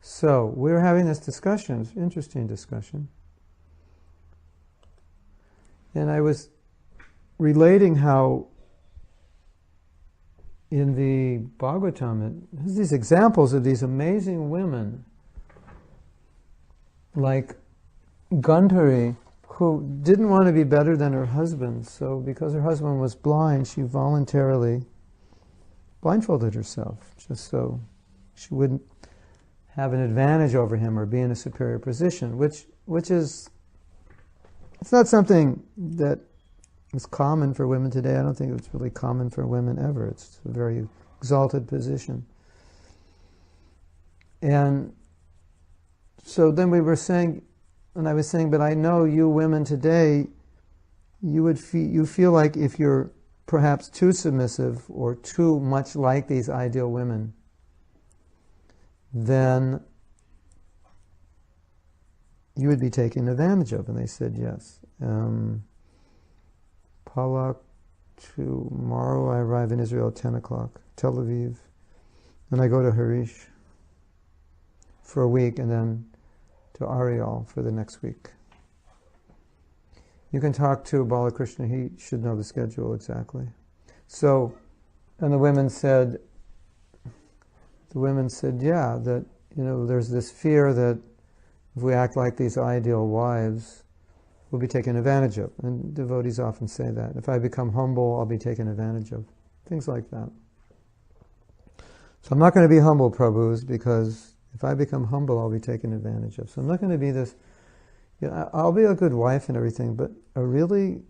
So, we were having this discussion, interesting discussion, and I was relating how in the Bhagavatam, there's these examples of these amazing women, like Gandhari, who didn't want to be better than her husband, so because her husband was blind, she voluntarily blindfolded herself, just so she wouldn't have an advantage over him or be in a superior position, which is, it's not something that is common for women today. I don't think it's really common for women ever. It's a very exalted position. And so then we were saying, and I was saying, but I know you women today, you feel like if you're perhaps too submissive or too much like these ideal women, then you would be taken advantage of. And they said yes. Palak, tomorrow I arrive in Israel at 10 o'clock, Tel Aviv. Then I go to Harish for a week and then to Ariel for the next week. You can talk to Balakrishna, he should know the schedule exactly. So, and the women said, yeah, that, there's this fear that if we act like these ideal wives, we'll be taken advantage of. And devotees often say that. If I become humble, I'll be taken advantage of. Things like that. So I'm not going to be humble, Prabhus, because if I become humble, I'll be taken advantage of. So I'm not going to be this, I'll be a good wife and everything, but a really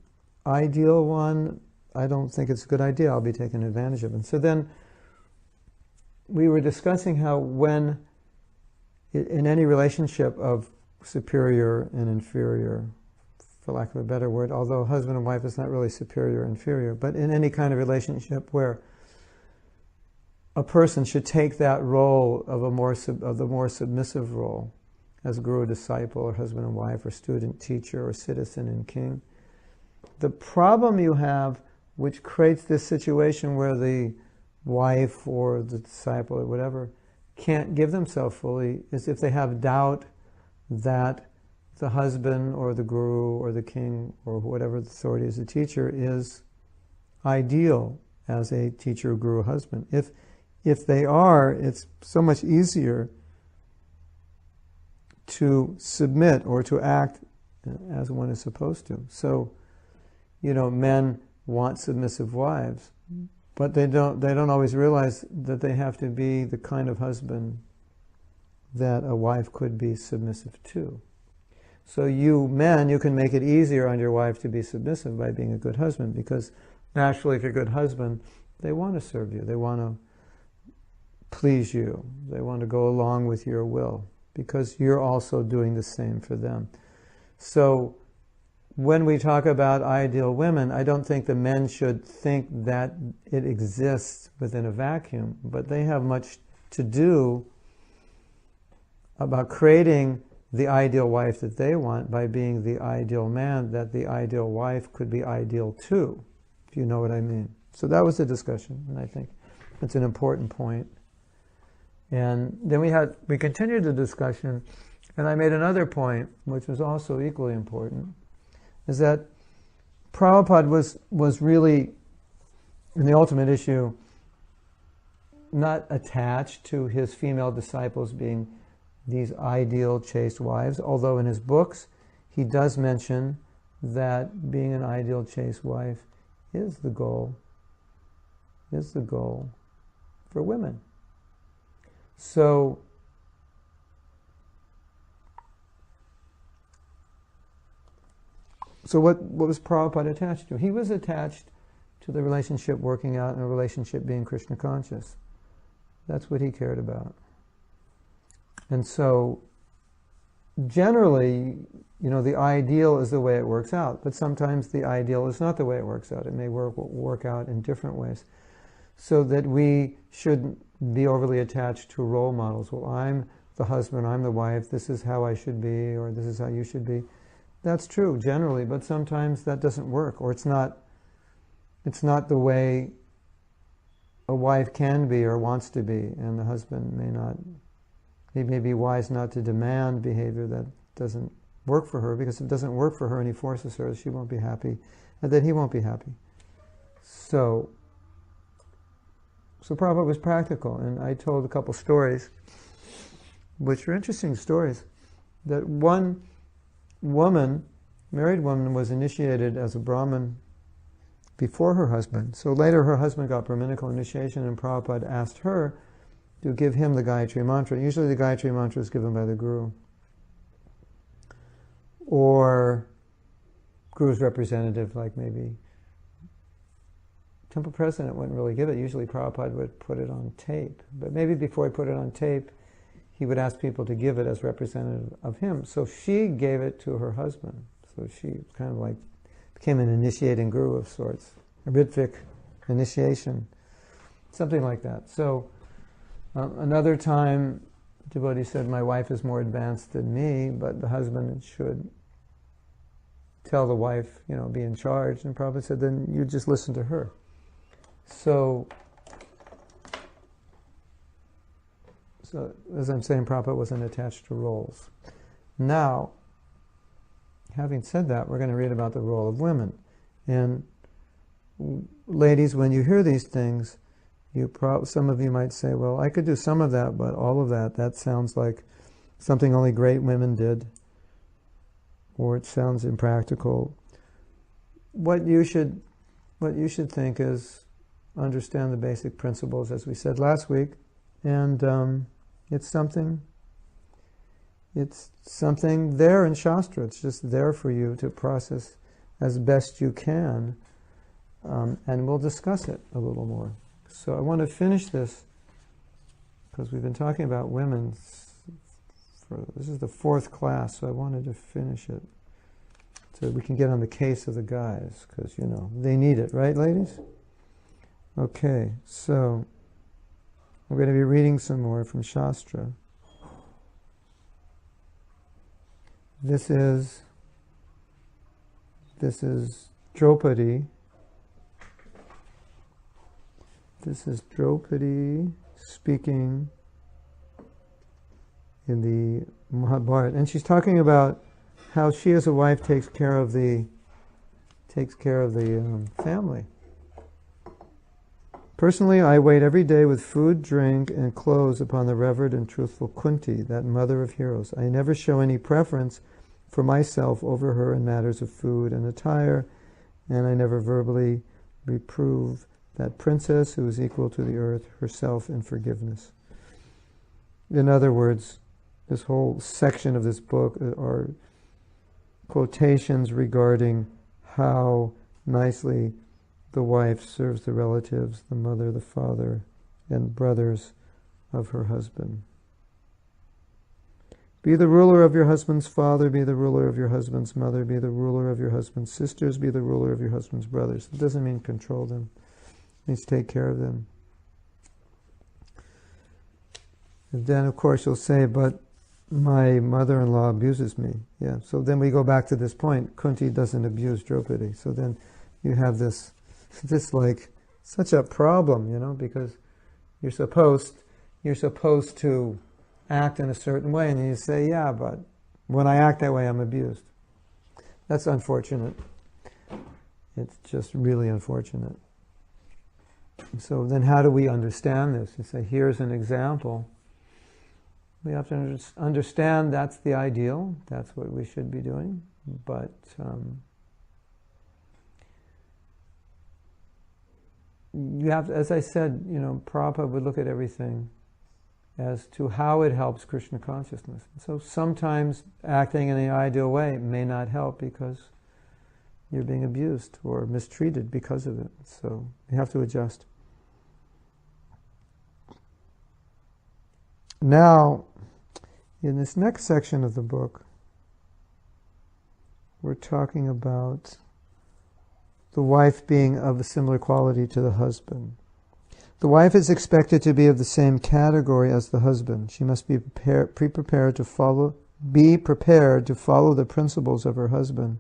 ideal one, I don't think it's a good idea. I'll be taken advantage of. And so then we were discussing how when, in any relationship of superior and inferior, for lack of a better word, although husband and wife is not really superior or inferior, but in any kind of relationship where a person should take that role of the more submissive role as guru, disciple, or husband and wife, or student, teacher, or citizen and king. The problem you have, which creates this situation where the wife or the disciple or whatever can't give themselves fully, is if they have doubt that the husband or the guru or the king or whatever the authority is, the teacher, is ideal as a teacher, guru, husband. If they are, it's so much easier to submit or to act as one is supposed to. So, men want submissive wives, but they don't always realize that they have to be the kind of husband that a wife could be submissive to. So you men, you can make it easier on your wife to be submissive by being a good husband, because naturally if you're a good husband, they want to serve you, they want to please you, they want to go along with your will, because you're also doing the same for them. So when we talk about ideal women, I don't think the men should think that it exists within a vacuum, but they have much to do about creating the ideal wife that they want by being the ideal man that the ideal wife could be ideal to, if you know what I mean. So that was the discussion, and I think it's an important point. And then we continued the discussion, and I made another point, which was also equally important, is that Prabhupada was really, in the ultimate issue, not attached to his female disciples being these ideal chaste wives, although in his books he does mention that being an ideal chaste wife is the goal for women. So what was Prabhupada attached to? He was attached to the relationship working out and a relationship being Krishna conscious. That's what he cared about. And so generally, the ideal is the way it works out, but sometimes the ideal is not the way it works out. It may work out in different ways. So that we shouldn't be overly attached to role models. Well, I'm the husband, I'm the wife, this is how I should be, or this is how you should be. That's true, generally, but sometimes that doesn't work, or it's not the way a wife can be or wants to be, and the husband may not It may be wise not to demand behavior that doesn't work for her, because if it doesn't work for her and he forces her, she won't be happy, and then he won't be happy. So Prabhupada was practical, and I told a couple stories, which were interesting stories, that one woman, married woman, was initiated as a Brahmin before her husband. So later her husband got Brahminical initiation, and Prabhupada asked her to give him the Gayatri Mantra. Usually the Gayatri Mantra is given by the Guru, or Guru's representative, like maybe Temple President wouldn't really give it. Usually Prabhupada would put it on tape. But maybe before he put it on tape, he would ask people to give it as representative of him. So she gave it to her husband. So she kind of like became an initiating guru of sorts, a Ritvik initiation, something like that. So another time, the devotee said, my wife is more advanced than me, but the husband should tell the wife, be in charge. And Prabhupada said, then you just listen to her. So as I'm saying, Prabhupada wasn't attached to roles. Now, having said that, we're going to read about the role of women. And ladies, when you hear these things, some of you might say, well, I could do some of that, but all of that sounds like something only great women did, or it sounds impractical. What you should think is understand the basic principles, as we said last week, and it's something there in Shastra. It's just there for you to process as best you can, and we'll discuss it a little more. So I want to finish this, because we've been talking about women. This is the 4th class, so I wanted to finish it so we can get on the case of the guys, because, they need it, right, ladies? Okay, so we're going to be reading some more from Shastra. This is Draupadi. This is Draupadi speaking in the Mahabharata, and she's talking about how she as a wife takes care of the family. Personally, I wait every day with food, drink, and clothes upon the revered and truthful Kunti, that mother of heroes. I never show any preference for myself over her in matters of food and attire, and I never verbally reprove that princess who is equal to the earth herself in forgiveness. In other words, this whole section of this book are quotations regarding how nicely the wife serves the relatives, the mother, the father, and brothers of her husband. Be the ruler of your husband's father, be the ruler of your husband's mother, be the ruler of your husband's sisters, be the ruler of your husband's brothers. It doesn't mean control them. It means take care of them. And then, of course, you'll say, but my mother-in-law abuses me. Yeah, so then we go back to this point. Kunti doesn't abuse Draupadi. So then you have this like such a problem, because you're supposed to act in a certain way, and you say, yeah, but when I act that way, I'm abused. That's unfortunate. It's just really unfortunate. So then how do we understand this? You say, here's an example. We have to understand that's the ideal, that's what we should be doing, but you have, as I said, Prabhupada would look at everything as to how it helps Krishna consciousness. So sometimes acting in the ideal way may not help because you're being abused or mistreated because of it. So you have to adjust. Now, in this next section of the book, we're talking about the wife being of a similar quality to the husband. The wife is expected to be of the same category as the husband. She must be prepared to follow the principles of her husband,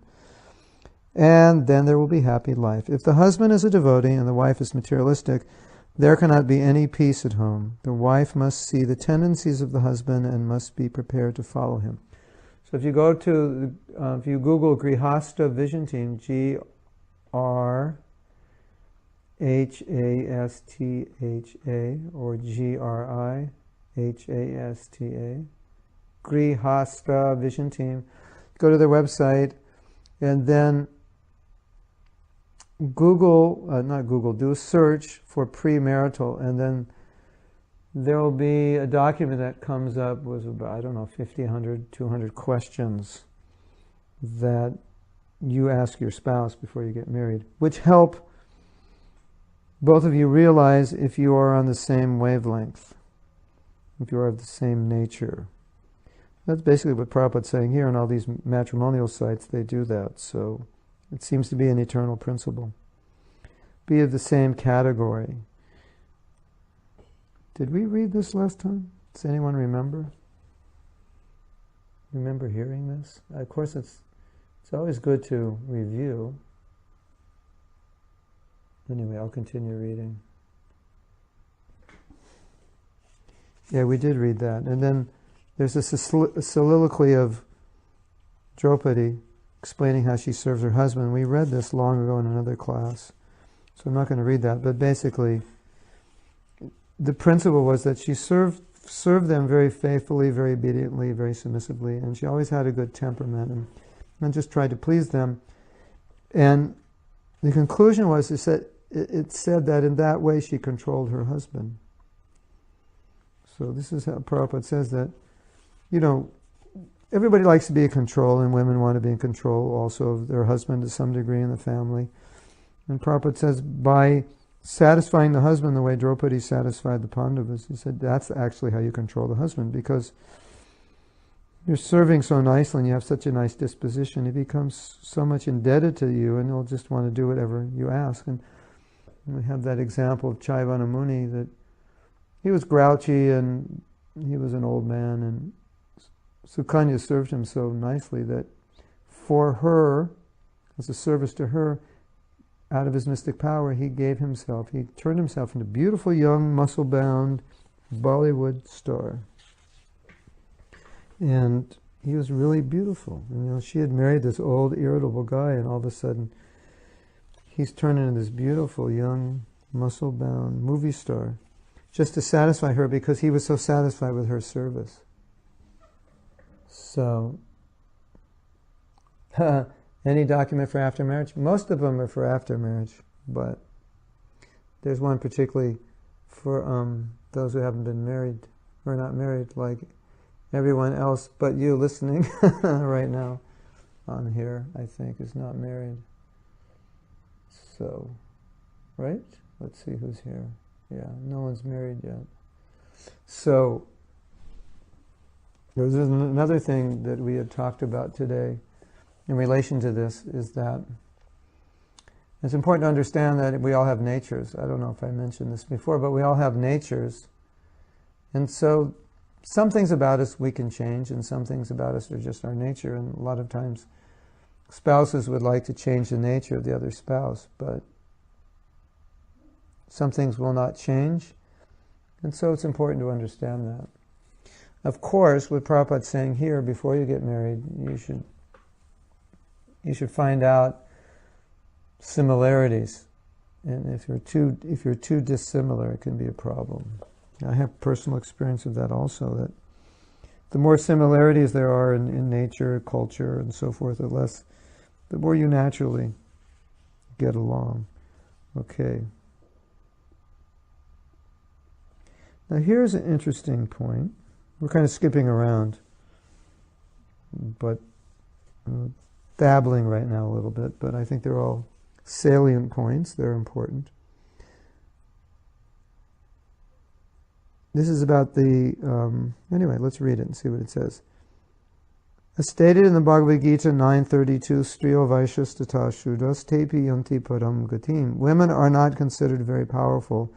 and then there will be happy life. If the husband is a devotee and the wife is materialistic, There cannot be any peace at home. The wife must see the tendencies of the husband and must be prepared to follow him. So if you go to, if you Google Grihastha Vision Team, Grihastha or Grihastha, Grihastha Vision Team, go to their website and then do a search for premarital, and then there will be a document that comes up with about, 50, 100, 200 questions that you ask your spouse before you get married, which help both of you realize if you are on the same wavelength, if you are of the same nature. That's basically what Prabhupada's saying here, and all these matrimonial sites, they do that. So it seems to be an eternal principle. Be of the same category. Did we read this last time? Does anyone remember? Remember hearing this? Of course, it's always good to review. Anyway, I'll continue reading. Yeah, we did read that. And then there's a soliloquy of Draupadi explaining how she serves her husband. We read this long ago in another class, so I'm not going to read that. But basically, the principle was that she served them very faithfully, very obediently, very submissively, and she always had a good temperament and just tried to please them. And the conclusion was it said that in that way she controlled her husband. So this is how Prabhupada says that, everybody likes to be in control, and women want to be in control also of their husband to some degree in the family. And Prabhupada says, by satisfying the husband the way Draupadi satisfied the Pandavas, he said that's actually how you control the husband, because you're serving so nicely and you have such a nice disposition, he becomes so much indebted to you and he'll just want to do whatever you ask. And we have that example of Chaivana Muni, that he was grouchy and he was an old man, and Sukanya served him so nicely that for her, as a service to her, out of his mystic power, he turned himself into a beautiful young, muscle-bound Bollywood star. And he was really beautiful. And, she had married this old, irritable guy, and all of a sudden, he's turned into this beautiful, young, muscle-bound movie star, just to satisfy her, because he was so satisfied with her service. So, any document for after marriage? Most of them are for after marriage, but there's one particularly for those who haven't been married, or not married, like everyone else but you listening right now on here, I think, is not married. So, right? Let's see who's here. Yeah, no one's married yet. So, there's another thing that we had talked about today in relation to this, is that it's important to understand that we all have natures. I don't know if I mentioned this before, but we all have natures. And so some things about us we can change, and some things about us are just our nature. And a lot of times spouses would like to change the nature of the other spouse, but some things will not change. And so it's important to understand that. Of course, what Prabhupada's saying here, before you get married, you should find out similarities, and if you're too dissimilar, it can be a problem. I have personal experience of that also, that the more similarities there are in nature, culture, and so forth, the more you naturally get along. Okay. Now here's an interesting point. We're kind of skipping around, but dabbling right now a little bit, but I think they're all salient points. They're important. This is about anyway, let's read it and see what it says. As stated in the Bhagavad Gita 9:32, Striyo Vaishyas tata Shudras tepi yanti param gatim. Women are not considered very powerful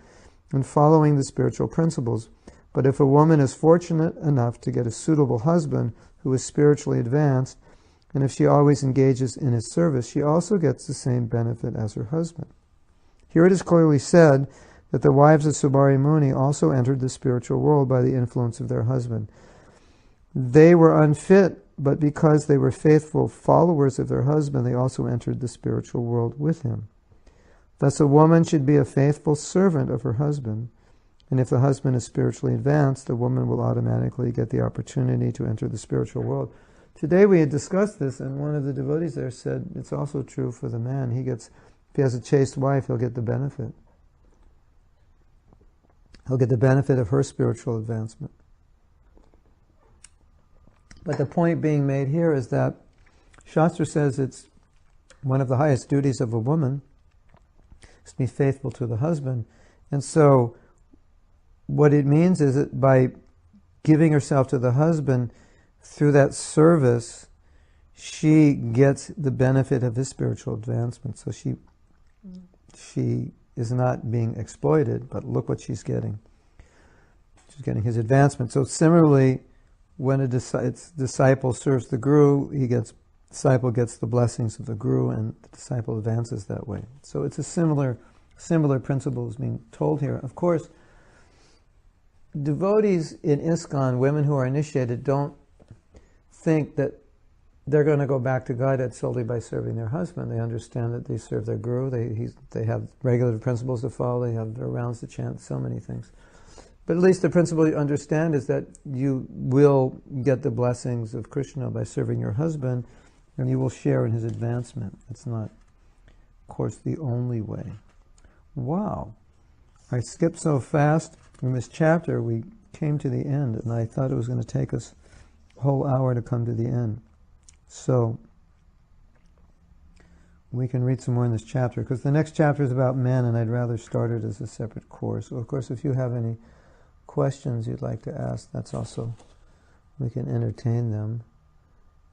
in following the spiritual principles, but if a woman is fortunate enough to get a suitable husband who is spiritually advanced, and if she always engages in his service, she also gets the same benefit as her husband. Here it is clearly said that the wives of Subari Muni also entered the spiritual world by the influence of their husband. They were unfit, but because they were faithful followers of their husband, they also entered the spiritual world with him. Thus, a woman should be a faithful servant of her husband, and if the husband is spiritually advanced, the woman will automatically get the opportunity to enter the spiritual world. Today we had discussed this, and one of the devotees there said it's also true for the man. If he has a chaste wife, he'll get the benefit. He'll get the benefit of her spiritual advancement. But the point being made here is that Shastra says it's one of the highest duties of a woman is to be faithful to the husband. And so what it means is that by giving herself to the husband, through that service, she gets the benefit of his spiritual advancement. So she is not being exploited, but look what she's getting. She's getting his advancement. So similarly, when a disciple serves the guru, disciple gets the blessings of the guru, and the disciple advances that way. So it's a similar principle is being told here. Of course, devotees in ISKCON, women who are initiated, don't think that they're going to go back to Godhead solely by serving their husband. They understand that they serve their guru, they have regular principles to follow, they have their rounds to chant, so many things. But at least the principle you understand is that you will get the blessings of Krishna by serving your husband, and you will share in his advancement. It's not, of course, the only way. Wow. I skipped so fast in this chapter, we came to the end, and I thought it was going to take us a whole hour to come to the end. So, we can read some more in this chapter, because the next chapter is about men, and I'd rather start it as a separate course. Well, of course, if you have any questions you'd like to ask, that's also, we can entertain them,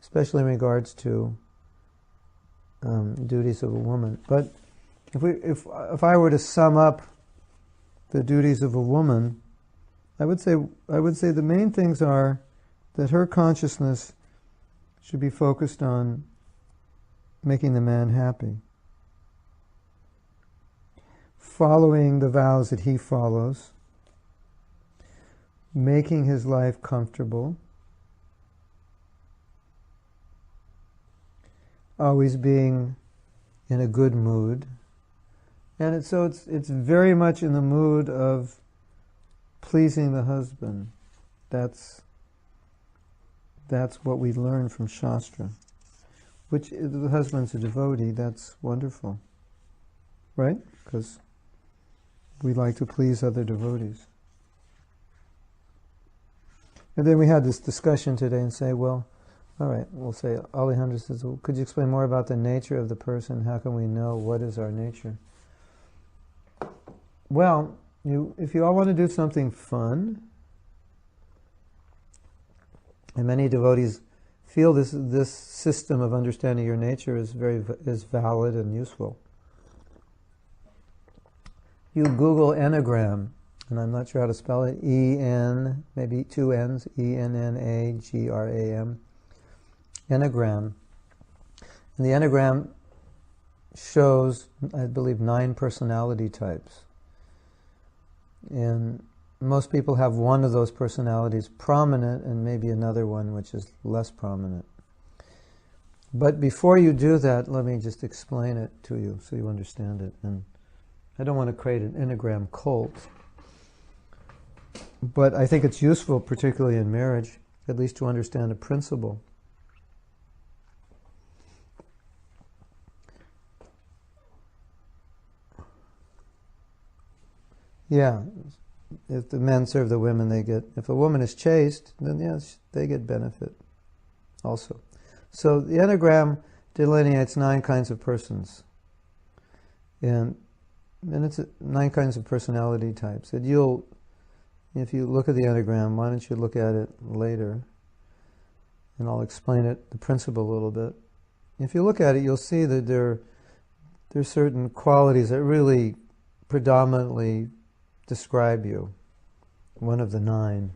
especially in regards to duties of a woman. But if I were to sum up the duties of a woman, I would say the main things are that her consciousness should be focused on making the man happy, following the vows that he follows, making his life comfortable, always being in a good mood, and it's very much in the mood of pleasing the husband. That's what we learn from Shastra. Which, if the husband's a devotee, that's wonderful, right? Because we like to please other devotees. And then we had this discussion today and say, well, all right, we'll say, Alejandro says, well, could you explain more about the nature of the person? How can we know what is our nature? Well, if you all want to do something fun, and many devotees feel this system of understanding your nature is valid and useful. You Google Enneagram, and I'm not sure how to spell it, E-N, maybe 2 N's, E-N-N-A-G-R-A-M, Enneagram. And the Enneagram shows, I believe, 9 personality types. And most people have one of those personalities prominent and maybe another one which is less prominent. But before you do that, let me just explain it to you so you understand it. And I don't want to create an Enneagram cult, but I think it's useful, particularly in marriage, at least to understand a principle. Yeah, if the men serve the women, if a woman is chaste, then yes, they get benefit also. So the Enneagram delineates 9 kinds of persons. And it's 9 kinds of personality types. And if you look at the Enneagram, why don't you look at it later? And I'll explain the principle a little bit. If you look at it, you'll see that there's certain qualities that really predominantly describe you, one of the 9.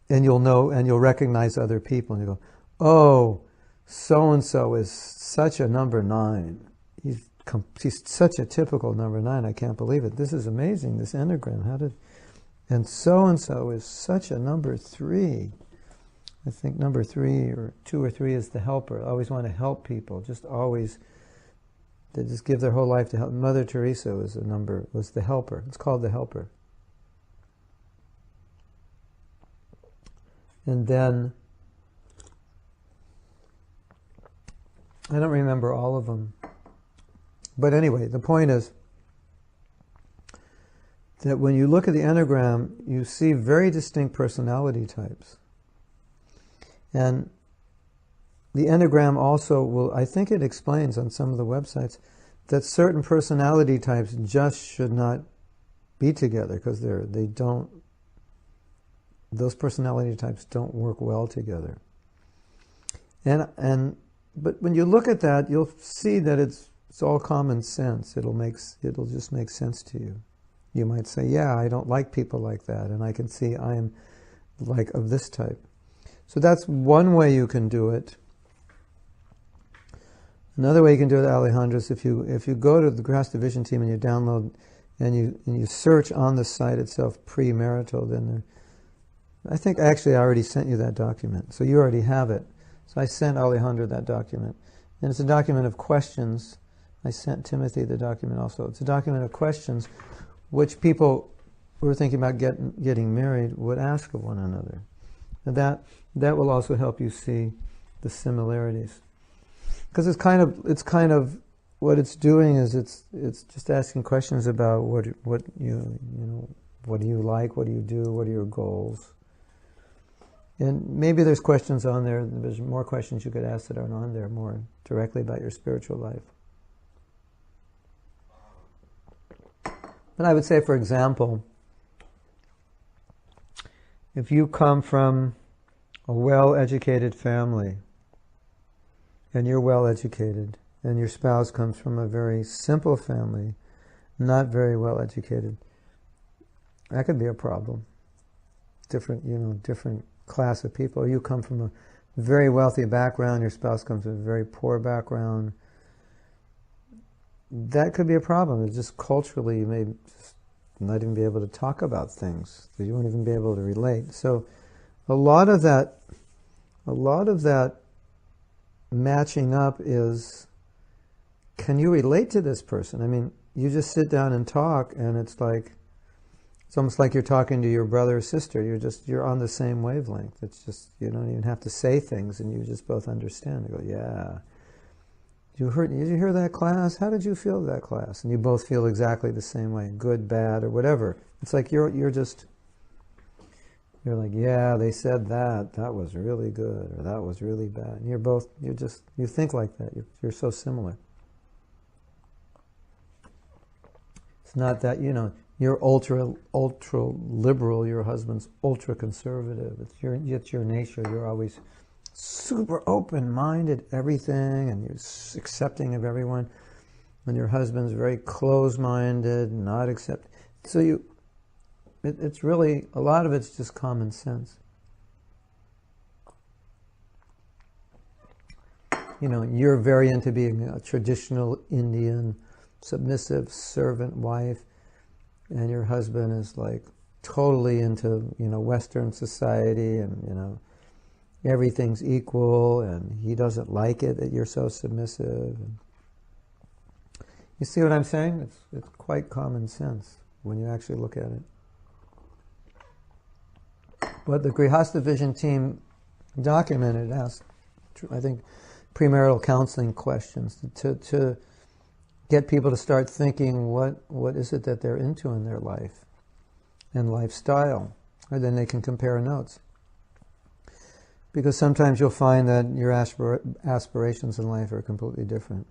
And you'll know, and you'll recognize other people, and you go, oh, so-and-so is such a number 9. He's He's such a typical number 9. I can't believe it. This is amazing, this enneagram. And so is such a number 3. I think number 3 or 2 or 3 is the helper. I always want to help people. They just give their whole life to help. Mother Teresa was the helper. It's called the helper. And then, I don't remember all of them. But anyway, the point is that when you look at the enneagram, you see very distinct personality types. And the enneagram also I think it explains on some of the websites that certain personality types just should not be together because those personality types don't work well together. But when you look at that, you'll see that it's all common sense. It'll just make sense to you. You might say, yeah, I don't like people like that, and I can see I am like of this type. So that's one way you can do it. Another way you can do it, Alejandro, is if you go to the Grihastha Vision Team and you download and you search on the site itself premarital, then I think actually I already sent you that document, so you already have it. So I sent Alejandro that document, and it's a document of questions. I sent Timothy the document also. It's a document of questions which people who are thinking about getting married would ask of one another. And that will also help you see the similarities. Because it's kind of what it's doing is it's just asking questions about what do you like, what do you do, what are your goals. And maybe there's questions on there, there's more questions you could ask that aren't on there more directly about your spiritual life. But I would say, for example, if you come from a well-educated family, and you're well-educated, and your spouse comes from a very simple family, not very well-educated, that could be a problem. Different class of people. Or you come from a very wealthy background, your spouse comes from a very poor background. That could be a problem. It's just culturally, you may just not even be able to talk about things. You won't even be able to relate. So a lot of that matching up is, can you relate to this person? I mean, you just sit down and talk, and it's almost like you're talking to your brother or sister. You're on the same wavelength. It's just, you don't even have to say things, and you just both understand. You go, yeah. Did you hear that class? How did you feel that class? And you both feel exactly the same way, good, bad, or whatever. It's like you're like, yeah, they said that was really good, or that was really bad. And you think like that. You're so similar. It's not that, you're ultra liberal, your husband's ultra conservative. It's your nature. You're always super open-minded, everything, and you're accepting of everyone. And your husband's very closed-minded, not accepting. So it's really, a lot of it's just common sense. You're very into being a traditional Indian, submissive servant wife, and your husband is like totally into, Western society, and, everything's equal, and he doesn't like it that you're so submissive. You see what I'm saying? It's quite common sense when you actually look at it. But the Grihastha Vision Team documented asked, I think, premarital counseling questions to get people to start thinking what is it that they're into in their life and lifestyle, and then they can compare notes. Because sometimes you'll find that your aspirations in life are completely different.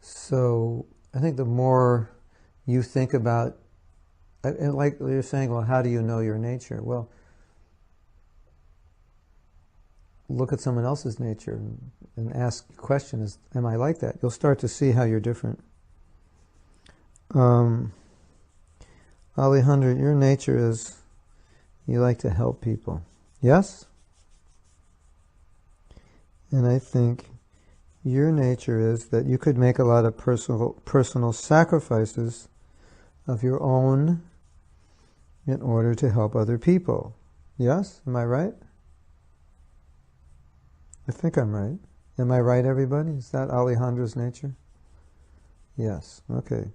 So I think the more you think about, and like you're saying, well, how do you know your nature? Well, look at someone else's nature and ask the question, am I like that? You'll start to see how you're different. Alejandro, your nature is you like to help people. Yes? And I think your nature is that you could make a lot of personal sacrifices of your own in order to help other people. Yes? Am I right? I think I'm right. Am I right, everybody? Is that Alejandro's nature? Yes. Okay.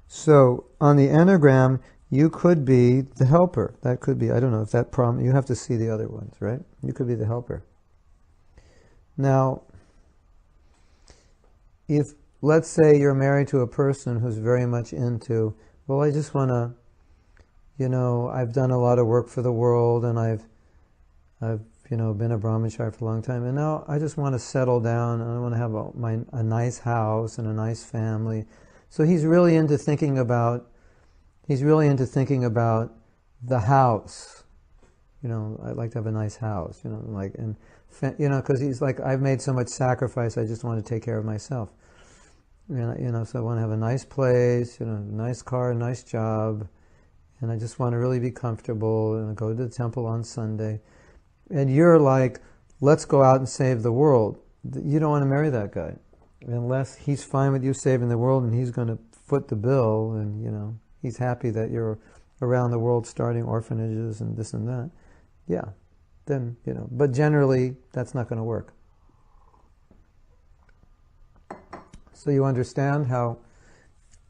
So, on the Enneagram, you could be the helper. That could be, I don't know if that problem, you have to see the other ones, right? You could be the helper. Now, if, let's say you're married to a person who's very much into, well, I just want to, I've done a lot of work for the world, and I've been a brahmachari for a long time, and now I just want to settle down, and I want to have a nice house and a nice family. So he's really into thinking about the house. I'd like to have a nice house, because he's like, I've made so much sacrifice, I just want to take care of myself. So I want to have a nice place, a nice car, a nice job, and I just want to really be comfortable, and go to the temple on Sunday. And you're like, let's go out and save the world. You don't want to marry that guy unless he's fine with you saving the world and he's going to foot the bill, and he's happy that you're around the world starting orphanages and this and that. Yeah, then, but generally that's not going to work. So you understand how,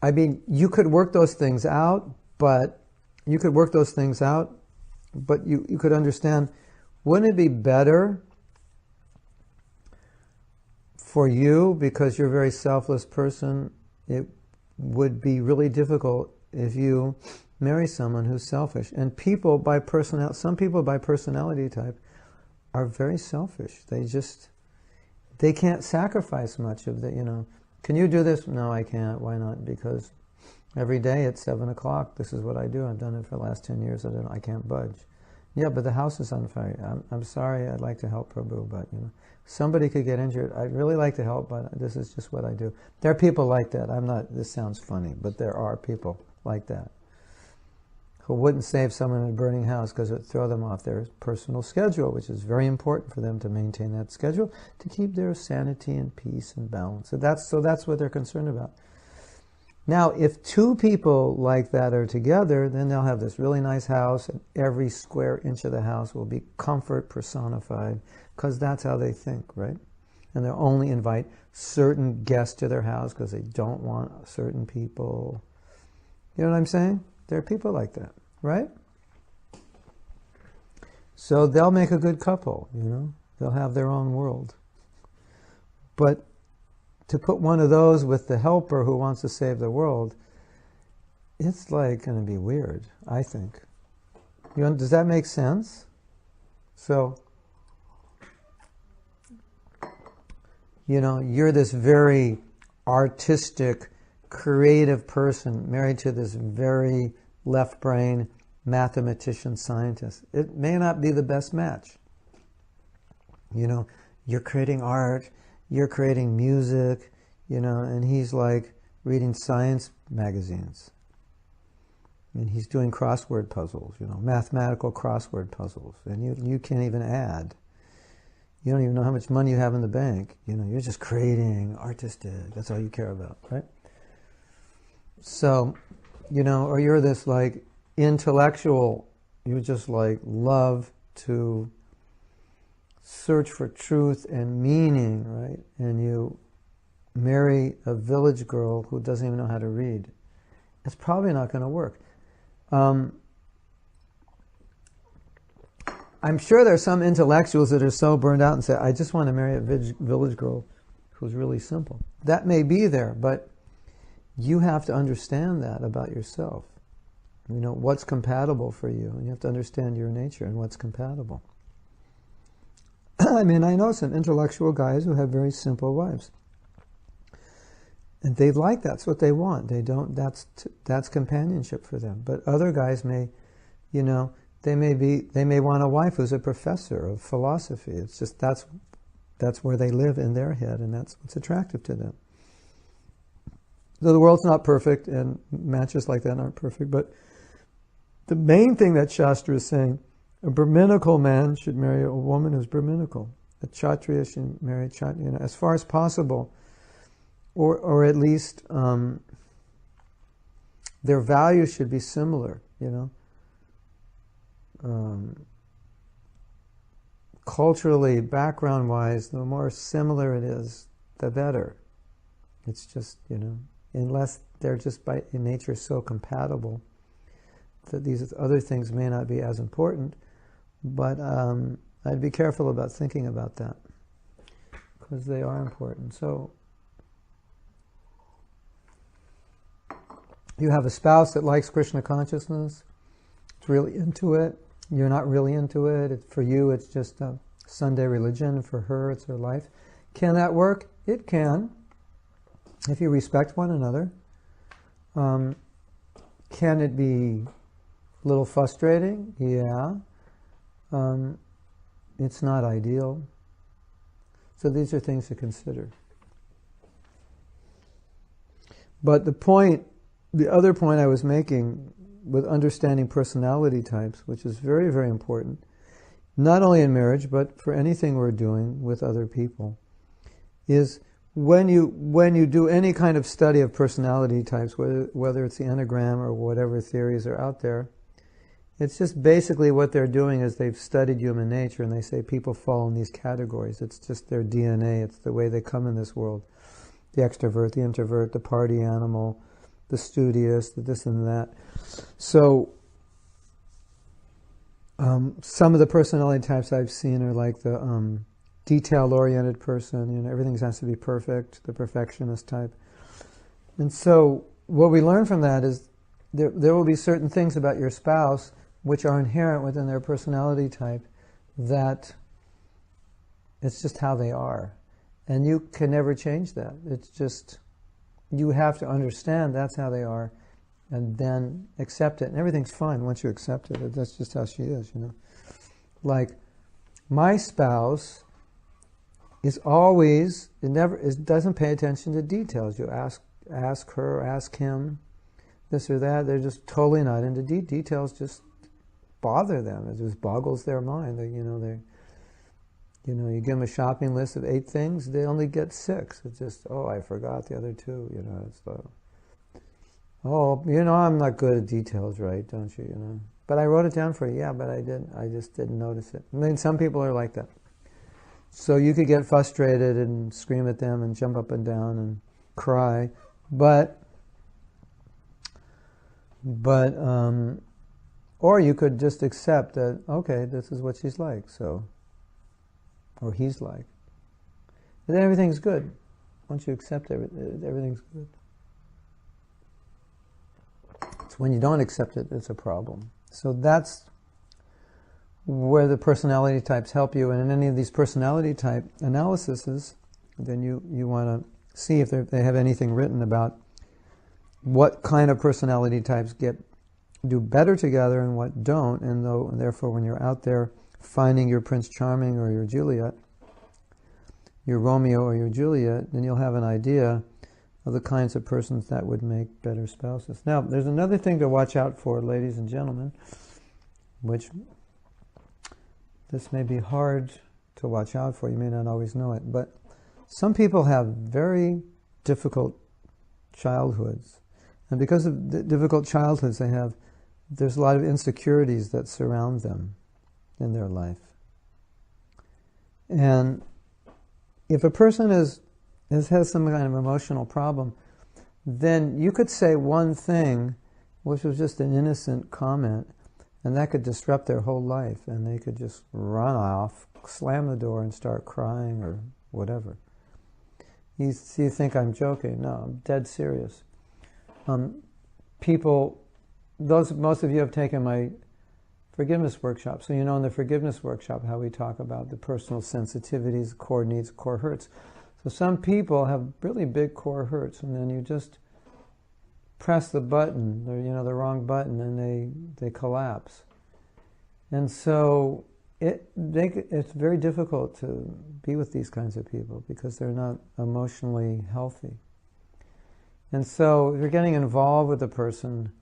you could work those things out, but you could understand, wouldn't it be better for you, because you're a very selfless person, it would be really difficult if you marry someone who's selfish. And some people by personality type are very selfish. They can't sacrifice much of the, can you do this? No, I can't. Why not? Because every day at 7 o'clock, this is what I do. I've done it for the last 10 years. I can't budge. Yeah, but the house is on fire. I'm sorry, I'd like to help Prabhu, but somebody could get injured. I'd really like to help, but this is just what I do. There are people like that. This sounds funny, but there are people like that who wouldn't save someone in a burning house because it would throw them off their personal schedule, which is very important for them to maintain that schedule to keep their sanity and peace and balance. So that's what they're concerned about. Now, if two people like that are together, then they'll have this really nice house, and every square inch of the house will be comfort personified, because that's how they think, right? And they'll only invite certain guests to their house because they don't want certain people. You know what I'm saying? There are people like that, right? So they'll make a good couple, They'll have their own world. But to put one of those with the helper who wants to save the world, it's like going to be weird, I think. Does that make sense? So, you're this very artistic, creative person married to this very left-brain mathematician scientist. It may not be the best match. You're creating art, you're creating music, and he's like reading science magazines. And he's doing crossword puzzles, mathematical crossword puzzles. And you can't even add. You don't even know how much money you have in the bank. You're just creating, artistic. That's all you care about, right? So, or you're this like intellectual, you just like love to search for truth and meaning, right? And you marry a village girl who doesn't even know how to read. It's probably not going to work. I'm sure there's some intellectuals that are so burned out and say, I just want to marry a village girl who's really simple. That may be there, but you have to understand that about yourself. What's compatible for you, and you have to understand your nature and what's compatible. I know some intellectual guys who have very simple wives. And they like that's what they want. They don't, that's companionship for them. But other guys may, they may want a wife who's a professor of philosophy. It's just that's where they live in their head, and that's what's attractive to them. So the world's not perfect, and matches like that aren't perfect, but the main thing that Shastra is saying, a Brahminical man should marry a woman who's Brahminical. a Kshatriya should marry Kshatriya, as far as possible, or at least their values should be similar, culturally, background-wise, the more similar it is, the better. It's just, unless they're just in nature so compatible that these other things may not be as important, but I'd be careful about thinking about that, because they are important. So, you have a spouse that likes Krishna consciousness, it's really into it, you're not really into it, for you it's just a Sunday religion, for her it's her life. Can that work? It can, if you respect one another. Can it be a little frustrating? Yeah. It's not ideal. So these are things to consider. But the other point I was making with understanding personality types, which is very, very important, not only in marriage, but for anything we're doing with other people, is when you do any kind of study of personality types, whether it's the Enneagram or whatever theories are out there, it's just basically what they're doing is they've studied human nature and they say people fall in these categories. It's just their DNA. It's the way they come in this world. The extrovert, the introvert, the party animal, the studious, the this and that. So some of the personality types I've seen are like the detail-oriented person. Everything has to be perfect, the perfectionist type. And so what we learn from that is there will be certain things about your spouse which are inherent within their personality type that it's just how they are. And you can never change that. It's just, you have to understand that's how they are and then accept it. And everything's fine once you accept it. That's just how she is, Like, my spouse is always, it doesn't pay attention to details. You ask her, ask him, this or that, they're just totally not into details, just bother them. It just boggles their mind. You give them a shopping list of 8 things, they only get 6. It's just, I forgot the other 2, It's like, I'm not good at details, right, don't you, But I wrote it down for you, yeah, but I just didn't notice it. I mean, some people are like that. So you could get frustrated and scream at them and jump up and down and cry, but or you could just accept that, okay, this is what she's like, or he's like. And then everything's good. Once you accept everything's good. It's when you don't accept it, it's a problem. So that's where the personality types help you. And in any of these personality type analyses, then you want to see if they have anything written about what kind of personality types do better together and what don't, and therefore when you're out there finding your Prince Charming or your Juliet, your Romeo or your Juliet, then you'll have an idea of the kinds of persons that would make better spouses. Now, there's another thing to watch out for, ladies and gentlemen, which this may be hard to watch out for, you may not always know it, but some people have very difficult childhoods. And because of the difficult childhoods they have, there's a lot of insecurities that surround them in their life. And if a person has some kind of emotional problem, then you could say one thing, which was just an innocent comment, and that could disrupt their whole life, and they could just run off, slam the door, and start crying or whatever. You think I'm joking? No, I'm dead serious. Most of you have taken my forgiveness workshop, so you know in the forgiveness workshop how we talk about the personal sensitivities, core needs, core hurts. So some people have really big core hurts, and then you just press the button, the wrong button, and they collapse. And so it's very difficult to be with these kinds of people because they're not emotionally healthy. And so if you're getting involved with a person,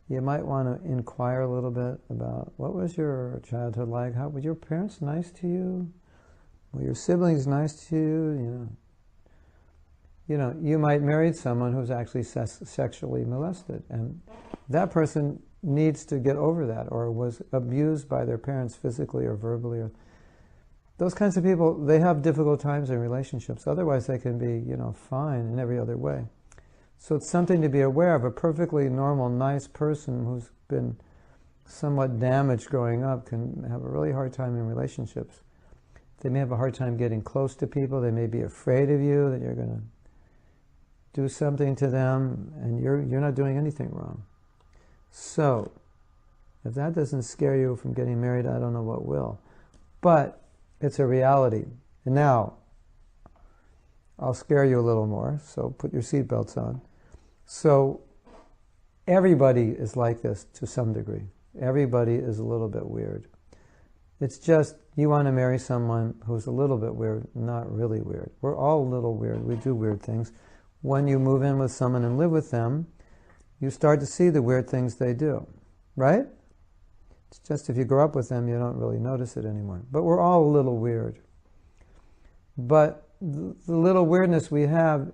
you might want to inquire a little bit about what was your childhood like? Were your parents nice to you? Well, your sibling's nice to you, you might marry someone who's actually sexually molested, and that person needs to get over that, or was abused by their parents physically or verbally. Or those kinds of people, they have difficult times in relationships. Otherwise, they can be, fine in every other way. So it's something to be aware of. A perfectly normal, nice person who's been somewhat damaged growing up can have a really hard time in relationships. They may have a hard time getting close to people. They may be afraid of you, that you're going to do something to them, and you're not doing anything wrong. So, if that doesn't scare you from getting married, I don't know what will. But it's a reality. And now, I'll scare you a little more, so put your seatbelts on. So, everybody is like this to some degree. Everybody is a little bit weird. It's just, you want to marry someone who's a little bit weird, not really weird. We're all a little weird. We do weird things. When you move in with someone and live with them, you start to see the weird things they do, right? It's just if you grow up with them, you don't really notice it anymore. But we're all a little weird. But the little weirdness we have,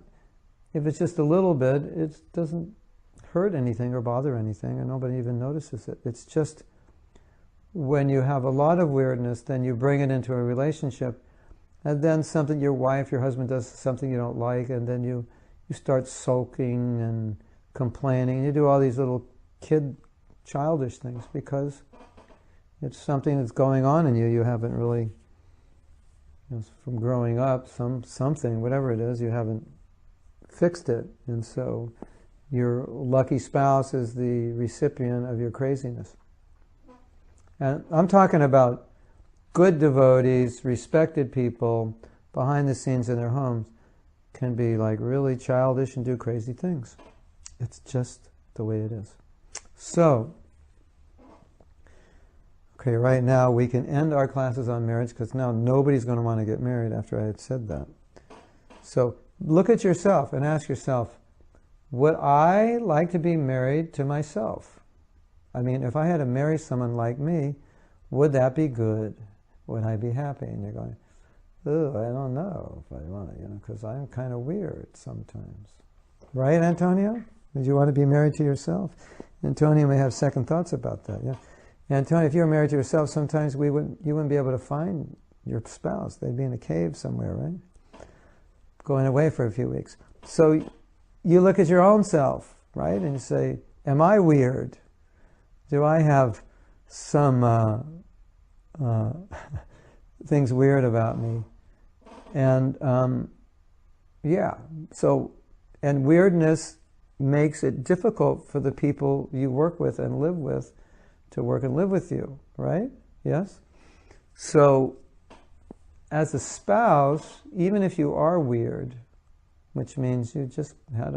if it's just a little bit, it doesn't hurt anything or bother anything, and nobody even notices it. It's just when you have a lot of weirdness, then you bring it into a relationship, and then something, your wife, your husband does something you don't like, and then you start sulking and complaining, and you do all these little childish things because it's something that's going on in you. You haven't really, from growing up, something, whatever it is, you haven't fixed it. And so your lucky spouse is the recipient of your craziness. And I'm talking about good devotees, respected people, behind the scenes in their homes, can be like really childish and do crazy things. It's just the way it is. So, okay, right now we can end our classes on marriage, because now nobody's going to want to get married after I had said that. So look at yourself and ask yourself, would I like to be married to myself? I mean, if I had to marry someone like me, would that be good? Would I be happy? And you're going, oh, I don't know if I want to, because I'm kind of weird sometimes. Right, Antonio? Would you want to be married to yourself? Antonio may have second thoughts about that. Yeah, Antonio, if you were married to yourself, sometimes you wouldn't be able to find your spouse. They'd be in a cave somewhere, right? Going away for a few weeks. So you look at your own self, right? And you say, am I weird? Do I have some things weird about me? And yeah, so, and weirdness makes it difficult for the people you work with and live with to work and live with you, right? Yes? So, as a spouse, even if you are weird, which means you just had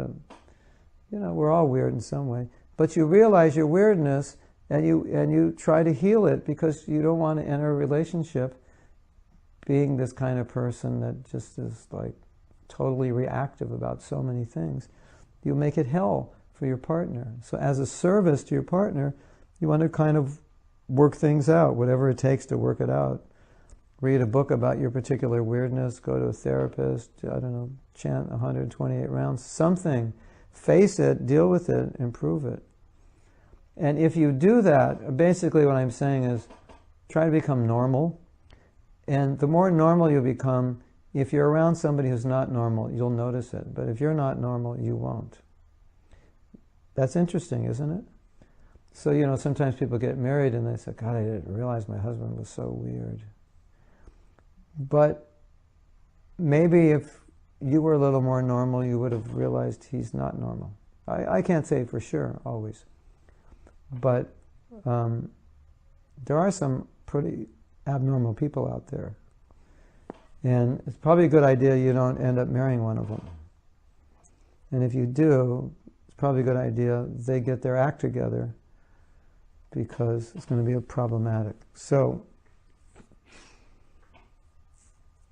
we're all weird in some way, but you realize your weirdness and you try to heal it, because you don't want to enter a relationship being this kind of person that just is like totally reactive about so many things. You make it hell for your partner. So as a service to your partner, you want to kind of work things out, whatever it takes to work it out. Read a book about your particular weirdness, go to a therapist, chant 128 rounds, something. Face it, deal with it, improve it. And if you do that, basically what I'm saying is try to become normal. And the more normal you become, if you're around somebody who's not normal, you'll notice it. But if you're not normal, you won't. That's interesting, isn't it? So, sometimes people get married and they say, God, I didn't realize my husband was so weird. But maybe if you were a little more normal, you would have realized he's not normal. I can't say for sure, always. But there are some pretty abnormal people out there. And it's probably a good idea you don't end up marrying one of them. And if you do, it's probably a good idea they get their act together, because it's going to be problematic. So,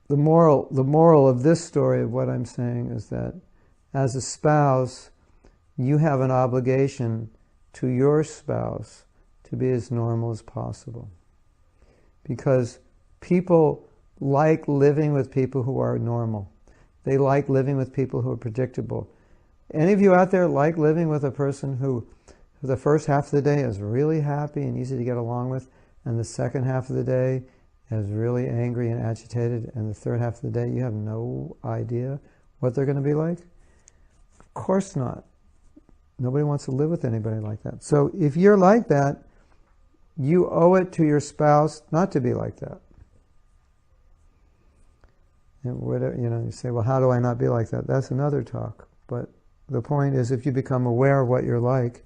the moral of this story of what I'm saying is that as a spouse, you have an obligation to your spouse to be as normal as possible. Because people like living with people who are normal. They like living with people who are predictable. Any of you out there like living with a person who the first half of the day is really happy and easy to get along with, and the second half of the day is really angry and agitated, and the third half of the day you have no idea what they're going to be like? Of course not. Nobody wants to live with anybody like that. So if you're like that, you owe it to your spouse not to be like that. And whatever, you say, well, how do I not be like that? That's another talk. But the point is, if you become aware of what you're like,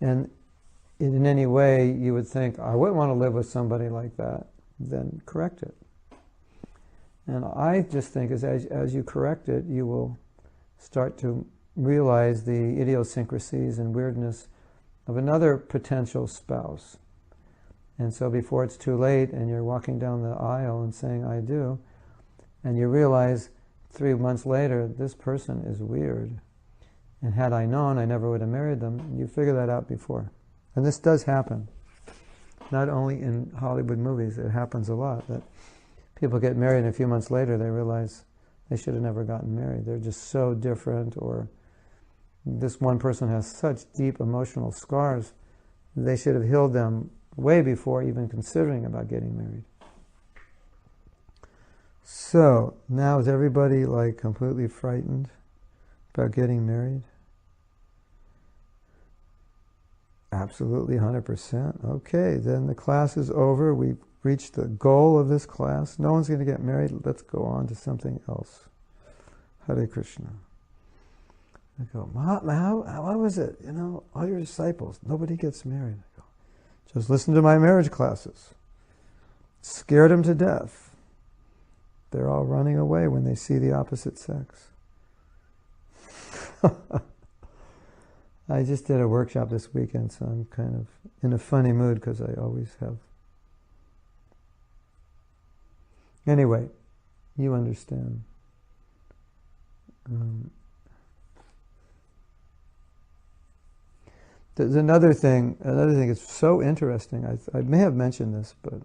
and in any way you would think, I wouldn't want to live with somebody like that, then correct it. And I just think as you correct it, you will start to realize the idiosyncrasies and weirdness of another potential spouse. And so before it's too late and you're walking down the aisle and saying, I do, and you realize 3 months later, this person is weird. And had I known, I never would have married them. You figure that out before. And this does happen. Not only in Hollywood movies, it happens a lot. That people get married and a few months later they realize they should have never gotten married. They're just so different, or this one person has such deep emotional scars, they should have healed them way before even considering about getting married. So, now is everybody like completely frightened about getting married? Absolutely, 100%. Okay, then the class is over. We've reached the goal of this class. No one's going to get married. Let's go on to something else. Hare Krishna. I go, how was it? All your disciples, nobody gets married. I go, just listen to my marriage classes. Scared them to death. They're all running away when they see the opposite sex. I just did a workshop this weekend, so I'm kind of in a funny mood because I always have. Anyway, you understand. There's another thing is so interesting. I may have mentioned this, but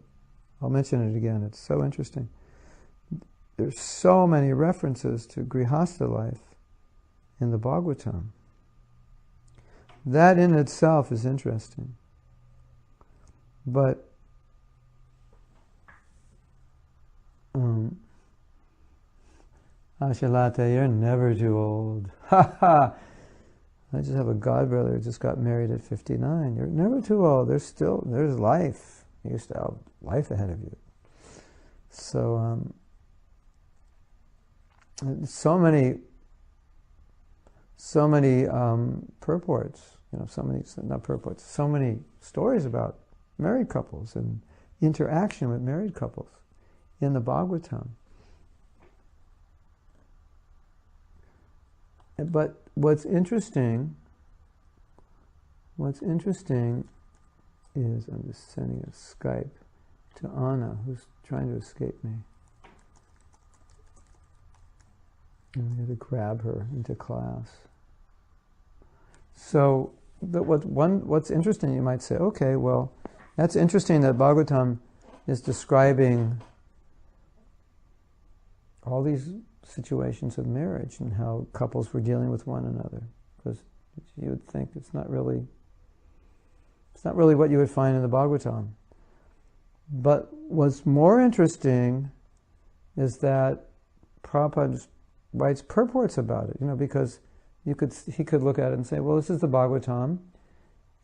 I'll mention it again. It's so interesting. There's so many references to Grihastha life in the Bhagavatam. That in itself is interesting. But Ashalata, you're never too old. Ha ha! I just have a godbrother who just got married at 59. You're never too old. There's life. You used to have life ahead of you. So, so many purports, so many stories about married couples and interaction with married couples in the Bhagavatam. But what's interesting is, I'm just sending a Skype to Anna, who's trying to escape me. I'm going to grab her into class. So, what's interesting, you might say, okay, well, that's interesting that Bhagavatam is describing all these situations of marriage and how couples were dealing with one another, because you would think it's not really what you would find in the Bhagavatam. But what's more interesting is that Prabhupada writes purports about it, because he could look at it and say, well, this is the Bhagavatam,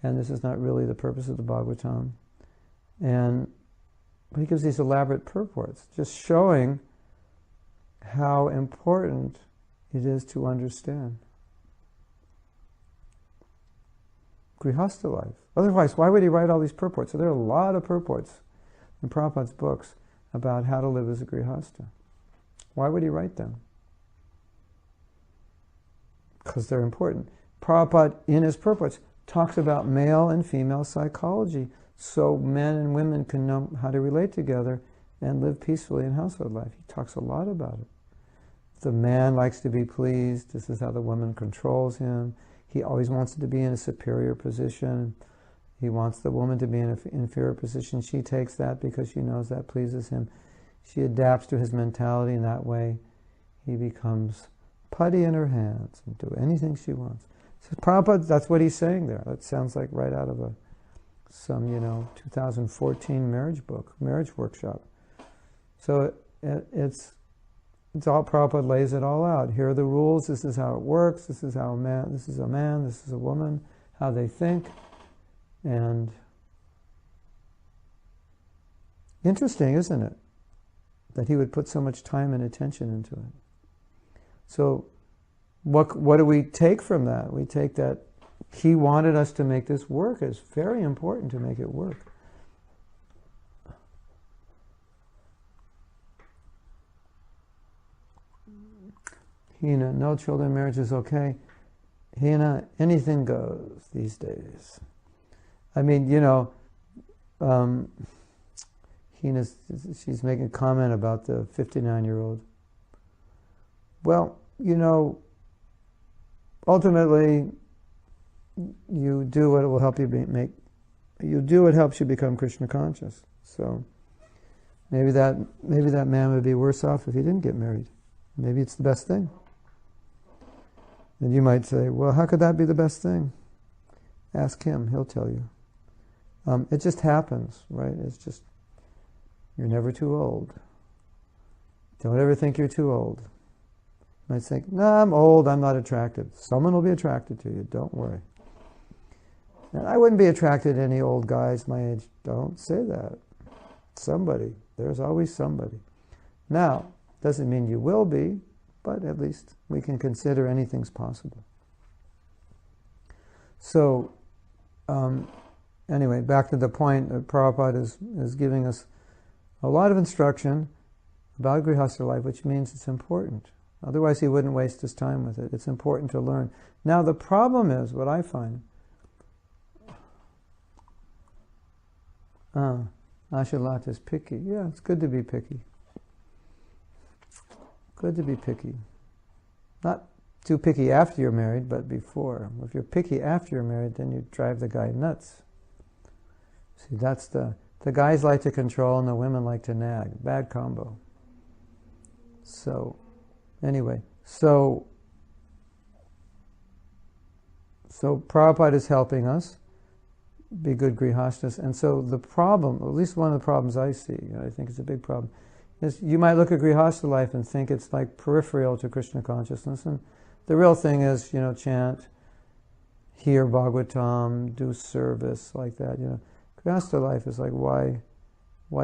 and this is not really the purpose of the Bhagavatam. But he gives these elaborate purports, just showing how important it is to understand Grihastha life. Otherwise, why would he write all these purports? So there are a lot of purports in Prabhupada's books about how to live as a Grihastha. Why would he write them? Because they're important. Prabhupada, in his purports, talks about male and female psychology, so men and women can know how to relate together and live peacefully in household life. He talks a lot about it. The man likes to be pleased. This is how the woman controls him. He always wants to be in a superior position. He wants the woman to be in an inferior position. She takes that because she knows that pleases him. she adapts to his mentality, and that way he becomes putty in her hands and do anything she wants. So Prabhupada, that's what he's saying there. That sounds like right out of some 2014 marriage book, marriage workshop. So it's all, Prabhupada lays it all out. Here are the rules. This is how it works. This is how this is a man. This is a woman. How they think. And interesting, isn't it, that he would put so much time and attention into it. So what do we take from that? We take that he wanted us to make this work. It's very important to make it work. Hina, no children, marriage is okay. Hina, anything goes these days. I mean, she's making a comment about the 59-year-old. Well, ultimately, you do what will help you you do what helps you become Krishna conscious. So maybe that man would be worse off if he didn't get married. Maybe it's the best thing. And you might say, well, how could that be the best thing? Ask him, he'll tell you. It just happens, right? It's just, you're never too old. Don't ever think you're too old. You might think, no, I'm old, I'm not attracted. Someone will be attracted to you, don't worry. And I wouldn't be attracted to any old guys my age. Don't say that. Somebody. There's always somebody. Now, doesn't mean you will be, but at least we can consider anything's possible. So, anyway, back to the point, Prabhupada is giving us a lot of instruction about Grihastha life, which means it's important. Otherwise he wouldn't waste his time with it. It's important to learn. Now the problem is, what I find, Ashalat is picky. Yeah, it's good to be picky. Good to be picky. Not too picky after you're married, but before. If you're picky after you're married, then you drive the guy nuts. See, that's the guys like to control and the women like to nag. Bad combo. So, anyway, so Prabhupada is helping us be good grihastas. And so the problem, at least one of the problems I see, I think it's a big problem, is you might look at grihasta life and think it's like peripheral to Krishna consciousness. And the real thing is, chant, hear Bhagavatam, do service like that. Grihasta life is like, why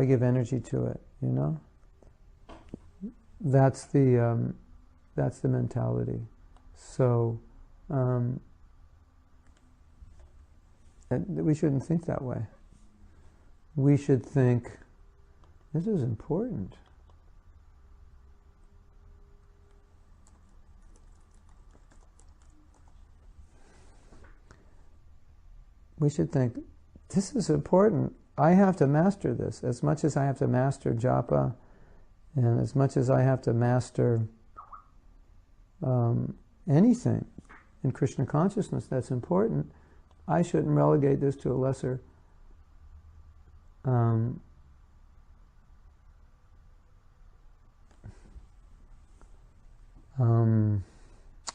give energy to it? That's the mentality. So we shouldn't think that way. We should think, this is important. We should think, this is important. I have to master this as much as I have to master japa, and as much as I have to master anything in Krishna consciousness that's important. I shouldn't relegate this to a lesser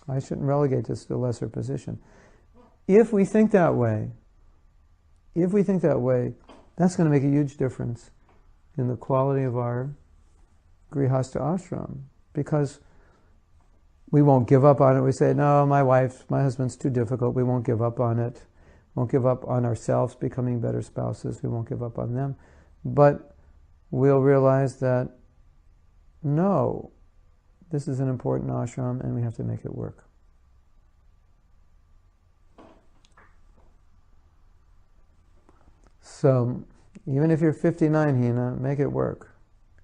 I shouldn't relegate this to a lesser position. If we think that way, that's going to make a huge difference in the quality of our grihastha ashram, because we won't give up on it. We say, no, my husband's too difficult. We won't give up on it. Won't give up on ourselves becoming better spouses. We won't give up on them. But we'll realize that, no, this is an important ashram and we have to make it work. So, even if you're 59, Hina, make it work.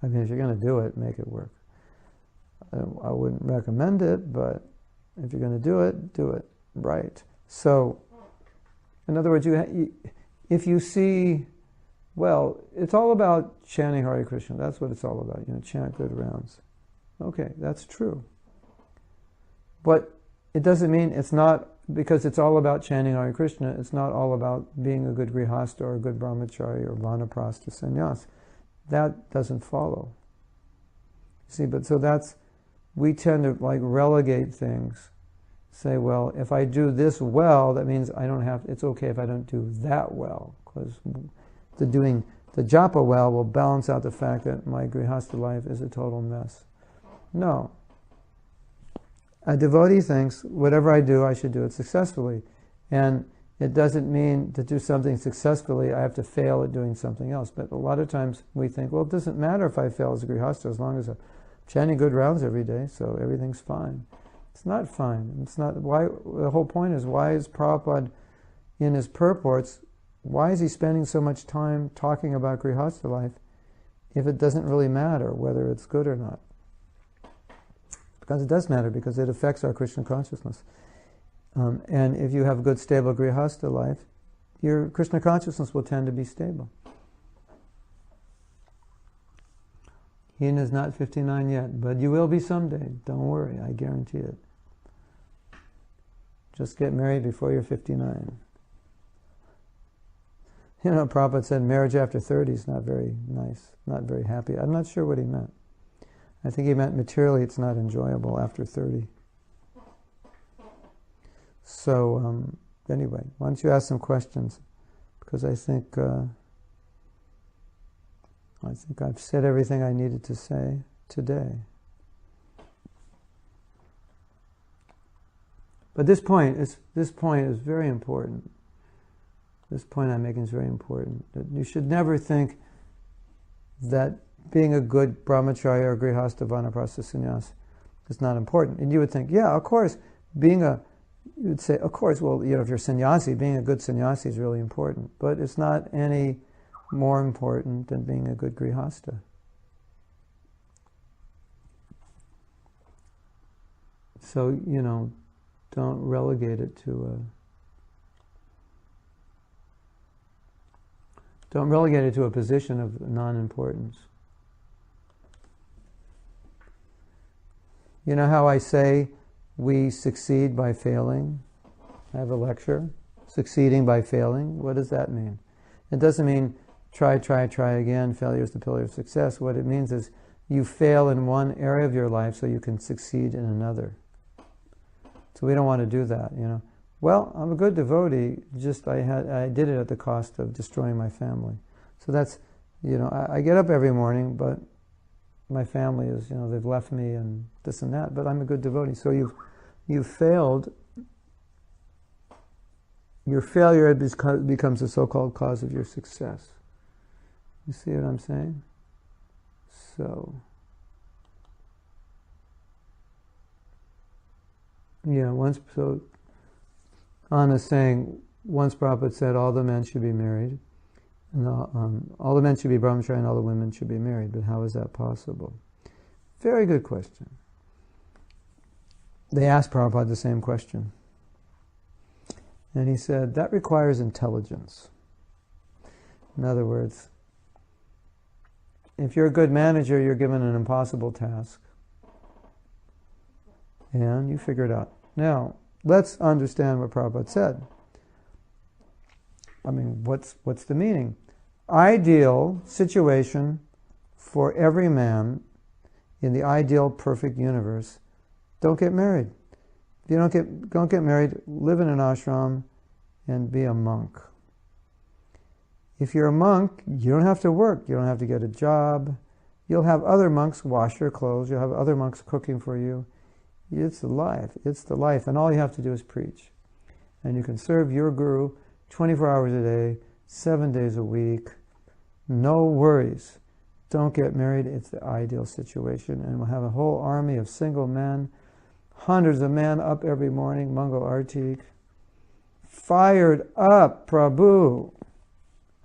I mean, if you're going to do it, make it work. I wouldn't recommend it, but if you're going to do it right. So, in other words, if you see, well, it's all about chanting Hare Krishna. That's what it's all about. Chant good rounds. Okay, that's true. But it doesn't mean it's not, because it's all about chanting Hare Krishna, it's not all about being a good grihasta or a good brahmachari or vanaprastha sannyas. That doesn't follow. See, but so that's, we tend to like relegate things. Say, well, if I do this well, that means I don't have, it's okay if I don't do that well, because doing the japa well will balance out the fact that my grihastha life is a total mess. No. A devotee thinks, whatever I do, I should do it successfully. And it doesn't mean to do something successfully, I have to fail at doing something else. But a lot of times we think, well, it doesn't matter if I fail as a grihastha as long as I'm chanting good rounds every day, so everything's fine. It's not fine. It's not. Why? The whole point is, why is Prabhupada in his purports, why is he spending so much time talking about grihastha life if it doesn't really matter whether it's good or not? Because it does matter, because it affects our Krishna consciousness. And if you have a good, stable grihastha life, your Krishna consciousness will tend to be stable. He is not 59 yet, but you will be someday. Don't worry, I guarantee it. Just get married before you're 59. You know, Prabhupada said marriage after 30 is not very nice, not very happy. I'm not sure what he meant. I think he meant materially it's not enjoyable after 30. So, anyway, why don't you ask some questions? Because I think I've said everything I needed to say today. But this point is very important. This point I'm making is very important. That you should never think that being a good brahmacharya or grihastha vanaprastha sannyas is not important. And you would think, yeah, of course, you'd say, of course, well, you know, if you're sannyasi, being a good sannyasi is really important. But it's not any more important than being a good grihastha. So, you know, don't relegate it to a position of non-importance. You know how I say we succeed by failing? I have a lecture, succeeding by failing. What does that mean? It doesn't mean try again, failure is the pillar of success. What it means is you fail in one area of your life so you can succeed in another. So we don't want to do that, you know. Well, I'm a good devotee, just I did it at the cost of destroying my family. So that's, you know, I get up every morning, but my family is, you know, they've left me and this and that, but I'm a good devotee. So you've failed. Your failure becomes the so-called cause of your success. You see what I'm saying? So, yeah, so Anna's saying, once Prabhupada said all the men should be married, and all the men should be brahmacharya and all the women should be married, but how is that possible? Very good question. They asked Prabhupada the same question. And he said, that requires intelligence. In other words, if you're a good manager, you're given an impossible task. And you figure it out. Now, let's understand what Prabhupada said. I mean, what's the meaning? Ideal situation for every man in the ideal perfect universe, don't get married. If you don't get married, live in an ashram and be a monk. If you're a monk, you don't have to work. You don't have to get a job. You'll have other monks wash your clothes. You'll have other monks cooking for you. It's the life. It's the life. And all you have to do is preach. And you can serve your guru 24 hours a day, 7 days a week. No worries. Don't get married. It's the ideal situation. And we'll have a whole army of single men, hundreds of men up every morning, Mangal Artik. Fired up, Prabhu.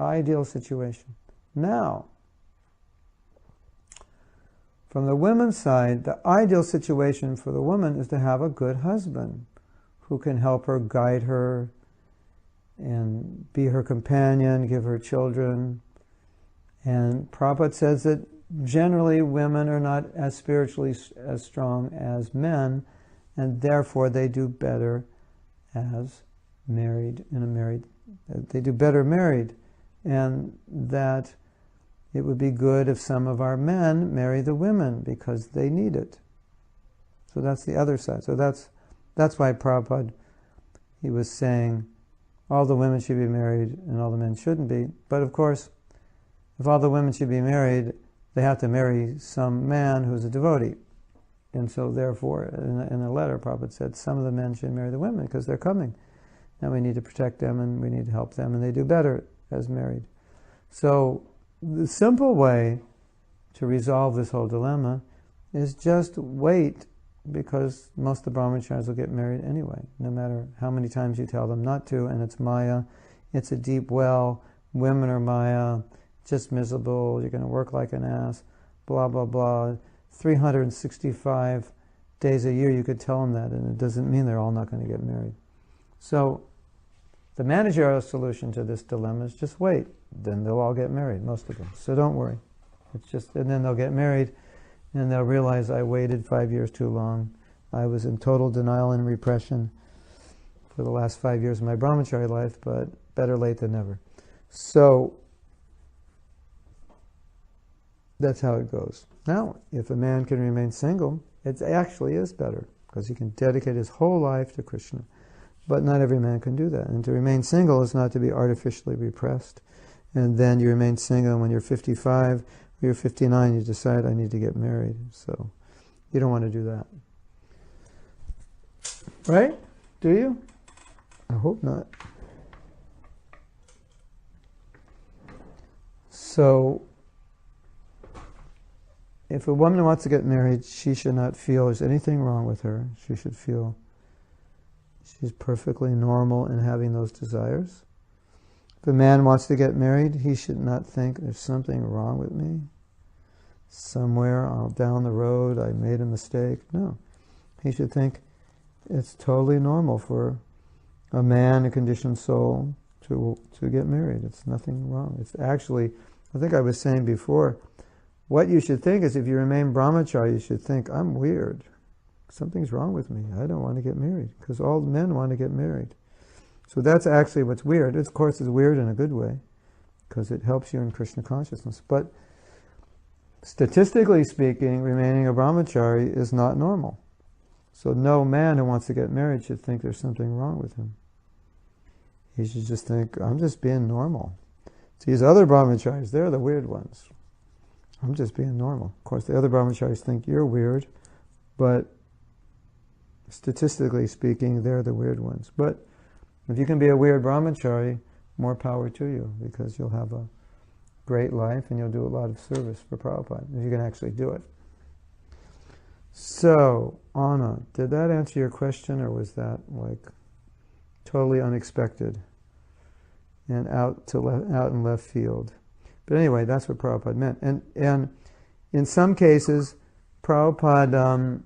Ideal situation. Now, from the women's side, the ideal situation for the woman is to have a good husband who can help her, guide her, and be her companion, give her children. And Prabhupada says that generally women are not as spiritually as strong as men, and therefore they do better as married, they do better married. And that it would be good if some of our men marry the women because they need it. So that's the other side. So that's why Prabhupada, he was saying all the women should be married and all the men shouldn't be. But of course, if all the women should be married, they have to marry some man who's a devotee. And so therefore, in a letter, Prabhupada said some of the men should marry the women because they're coming. And we need to protect them and we need to help them, and they do better as married. So the simple way to resolve this whole dilemma is just wait, because most of the brahmacharis will get married anyway, no matter how many times you tell them not to, and it's Maya, it's a deep well, women are Maya, just miserable, you're going to work like an ass, blah, blah, blah. 365 days a year you could tell them that, and it doesn't mean they're all not going to get married. So the managerial solution to this dilemma is just wait. Then they'll all get married, most of them. So don't worry. It's just, and then they'll get married, and they'll realize I waited 5 years too long. I was in total denial and repression for the last 5 years of my brahmachari life, but better late than never. So that's how it goes. Now, if a man can remain single, it actually is better, because he can dedicate his whole life to Krishna. But not every man can do that. And to remain single is not to be artificially repressed. And then you remain single, and when you're 55 or you're 59, you decide, I need to get married. So you don't want to do that. Right? Do you? I hope not. So if a woman wants to get married, she should not feel there's anything wrong with her. She should feel she's perfectly normal in having those desires. If a man wants to get married, he should not think there's something wrong with me. Somewhere down the road I made a mistake. No. He should think it's totally normal for a man, a conditioned soul, to get married. It's nothing wrong. It's actually, I think I was saying before, what you should think is if you remain brahmachari, you should think, I'm weird. Something's wrong with me. I don't want to get married, because all men want to get married. So that's actually what's weird. Of course, it's weird in a good way, because it helps you in Krishna consciousness. But statistically speaking, remaining a brahmachari is not normal. So no man who wants to get married should think there's something wrong with him. He should just think, I'm just being normal. So these other brahmacharis, they're the weird ones. I'm just being normal. Of course, the other brahmacharis think you're weird, but statistically speaking, they're the weird ones. But if you can be a weird brahmachari, more power to you, because you'll have a great life and you'll do a lot of service for Prabhupada, if you can actually do it. So, Anna, did that answer your question, or was that like totally unexpected and out in left field? But anyway, that's what Prabhupada meant. And in some cases, Prabhupada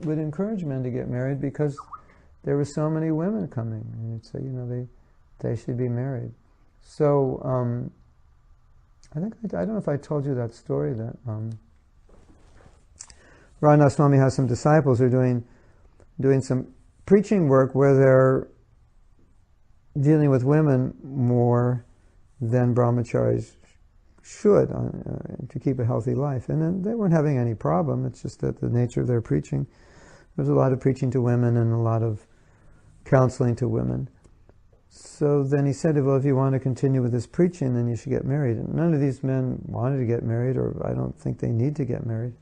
would encourage men to get married because there were so many women coming, and he'd say, they should be married. So I don't know if I told you that story, that Radhanath Swami has some disciples who are doing some preaching work where they're dealing with women more than brahmacharis should to keep a healthy life. And then they weren't having any problem. It's just that the nature of their preaching, there's a lot of preaching to women and a lot of counseling to women. So then he said, well, if you want to continue with this preaching, then you should get married. And none of these men wanted to get married, or I don't think they need to get married.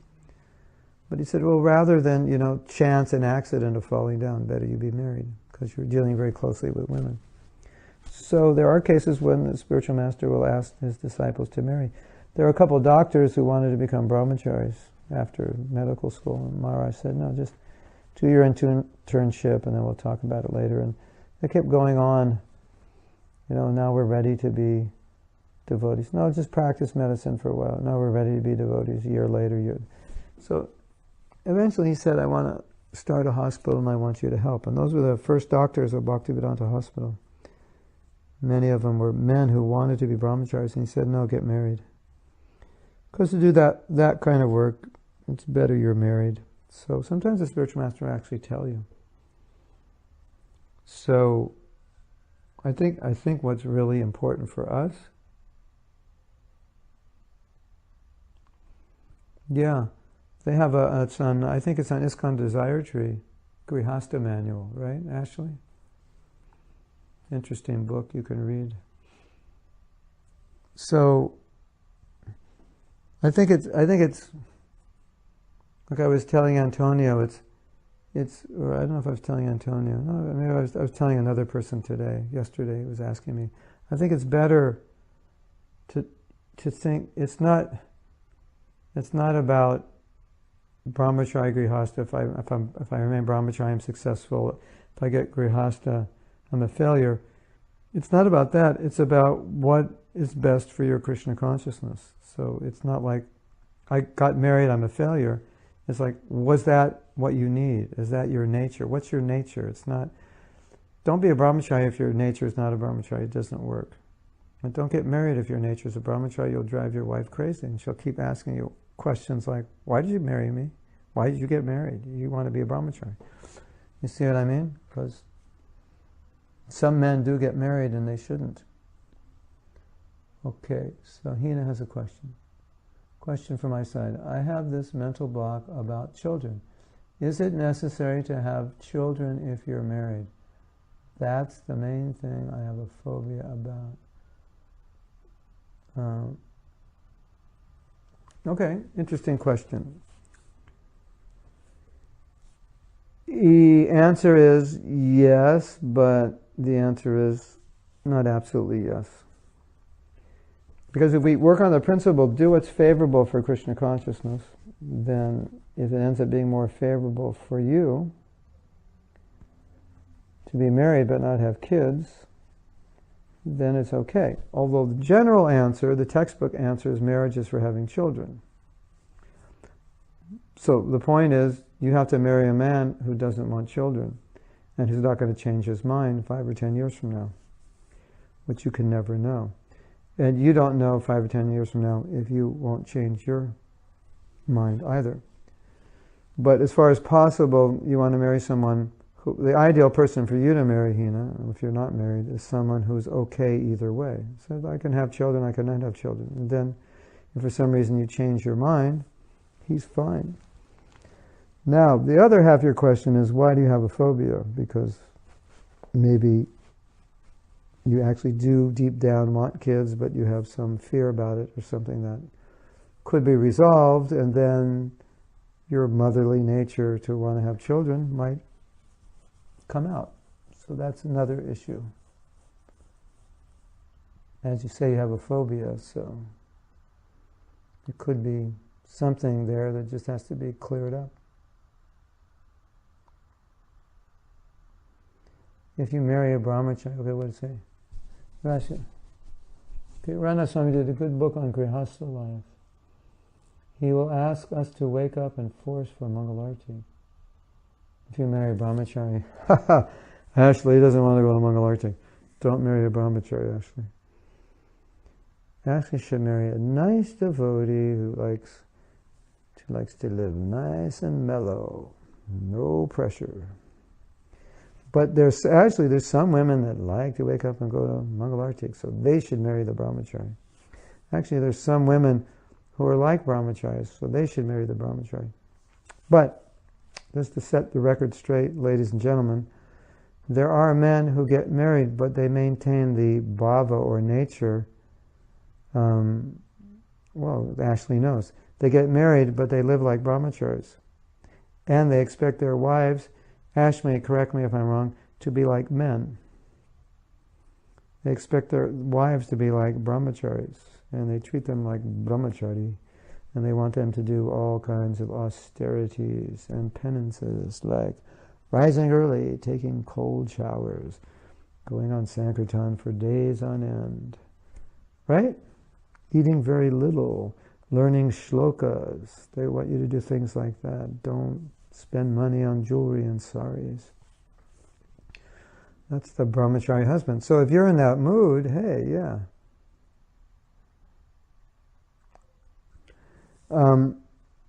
But he said, well, rather than, chance and accident of falling down, better you be married, because you're dealing very closely with women. So there are cases when the spiritual master will ask his disciples to marry. There are a couple of doctors who wanted to become brahmacharis after medical school, and Maharaj said, no, just do your internship and then we'll talk about it later. And they kept going on, now we're ready to be devotees. No, just practice medicine for a while. No, we're ready to be devotees a year later. So eventually he said, I want to start a hospital and I want you to help. And those were the first doctors of Bhaktivedanta Hospital. Many of them were men who wanted to be brahmacharis, and he said, no, get married. Because to do that kind of work, it's better you're married. So sometimes the spiritual master will actually tell you. So I think what's really important for us Yeah, they have it's on, I think it's on ISKCON Desire Tree, Grihasta Manual, right, Ashley? Interesting book you can read. So, I think it's, like I was telling Antonio, or I don't know if I was telling Antonio, no, maybe I was telling another person yesterday, he was asking me, I think it's better to think, it's not about brahmacharya grihastha. If I remain brahmacharya, I'm successful. If I get grihastha, I'm a failure. It's not about that. It's about what is best for your Krishna consciousness. So it's not like I got married, I'm a failure. It's like, was that what you need? Is that your nature? What's your nature? It's not. Don't be a brahmacharya if your nature is not a brahmacharya. It doesn't work. And don't get married if your nature is a brahmacharya. You'll drive your wife crazy, and she'll keep asking you questions like, why did you marry me? Why did you get married? You want to be a brahmacharya. You see what I mean? Because some men do get married and they shouldn't. Okay, so Hina has a question. Question from my side. I have this mental block about children. Is it necessary to have children if you're married? That's the main thing I have a phobia about. Okay, interesting question. The answer is yes, but the answer is not absolutely yes. Because if we work on the principle, do what's favorable for Krishna consciousness, then if it ends up being more favorable for you to be married but not have kids, then it's okay. Although the general answer, the textbook answer, is marriage is for having children. So the point is, you have to marry a man who doesn't want children and who's not going to change his mind 5 or 10 years from now, which you can never know. And you don't know 5 or 10 years from now if you won't change your mind either. But as far as possible, you want to marry someone who, the ideal person for you to marry, Hina, if you're not married, is someone who's okay either way. So I can have children, I can not have children. And then, if for some reason you change your mind, he's fine. Now, the other half of your question is, why do you have a phobia? Because maybe you actually do deep down want kids, but you have some fear about it or something that could be resolved, and then your motherly nature to want to have children might come out. So that's another issue. As you say, you have a phobia, so it could be something there that just has to be cleared up. If you marry a brahmacharya, okay, what did it say? Rashi. Okay, Rana Swami did a good book on Grihastha life. He will ask us to wake up and force for Mangalarti. If you marry a brahmachari, Ashley doesn't want to go to Mangalarti. Don't marry a brahmachari, Ashley. Ashley should marry a nice devotee who likes to live nice and mellow, no pressure. But there's some women that like to wake up and go to Mangalarti, so they should marry the brahmachari. Actually, there's some women who are like brahmacharis, so they should marry the brahmachari. But, just to set the record straight, ladies and gentlemen, there are men who get married, but they maintain the bhava or nature. Well, Ashley knows. They get married, but they live like brahmacharis. And they expect their wives, Ashley, correct me if I'm wrong, to be like men. They expect their wives to be like brahmacharis, and they treat them like brahmachari, and they want them to do all kinds of austerities and penances, like rising early, taking cold showers, going on Sankirtan for days on end, right? Eating very little, learning shlokas. They want you to do things like that. Don't spend money on jewelry and saris. That's the brahmachari husband. So if you're in that mood, hey, yeah.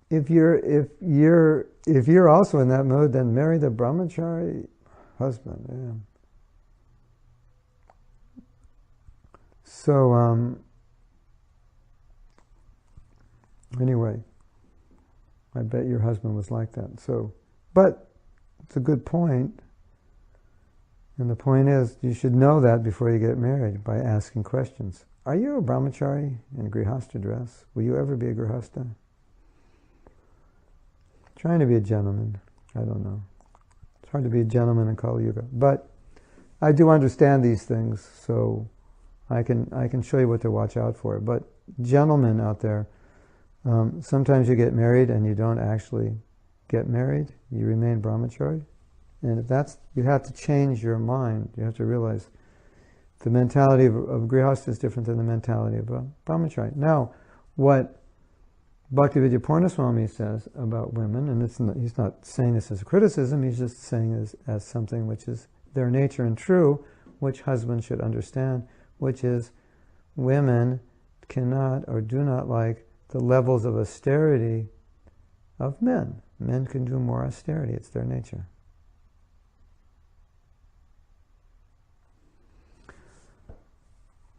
If you're also in that mood, then marry the brahmachari husband. Yeah. So anyway, I bet your husband was like that. So, but it's a good point. And the point is, you should know that before you get married by asking questions. Are you a brahmachari in grihastha dress? Will you ever be a grihastha? Trying to be a gentleman. I don't know. It's hard to be a gentleman in Kali Yuga. But I do understand these things, so I can show you what to watch out for. But gentlemen out there, sometimes you get married and you don't actually get married. You remain brahmachari. And if that's, you have to change your mind. You have to realize the mentality of grihastha is different than the mentality of a brahmachari. Now, what Bhaktivedanta Purnaswami says about women, and he's not saying this as a criticism, he's just saying this as something which is their nature and true, which husbands should understand, which is women cannot or do not like the levels of austerity of men. Men can do more austerity, it's their nature.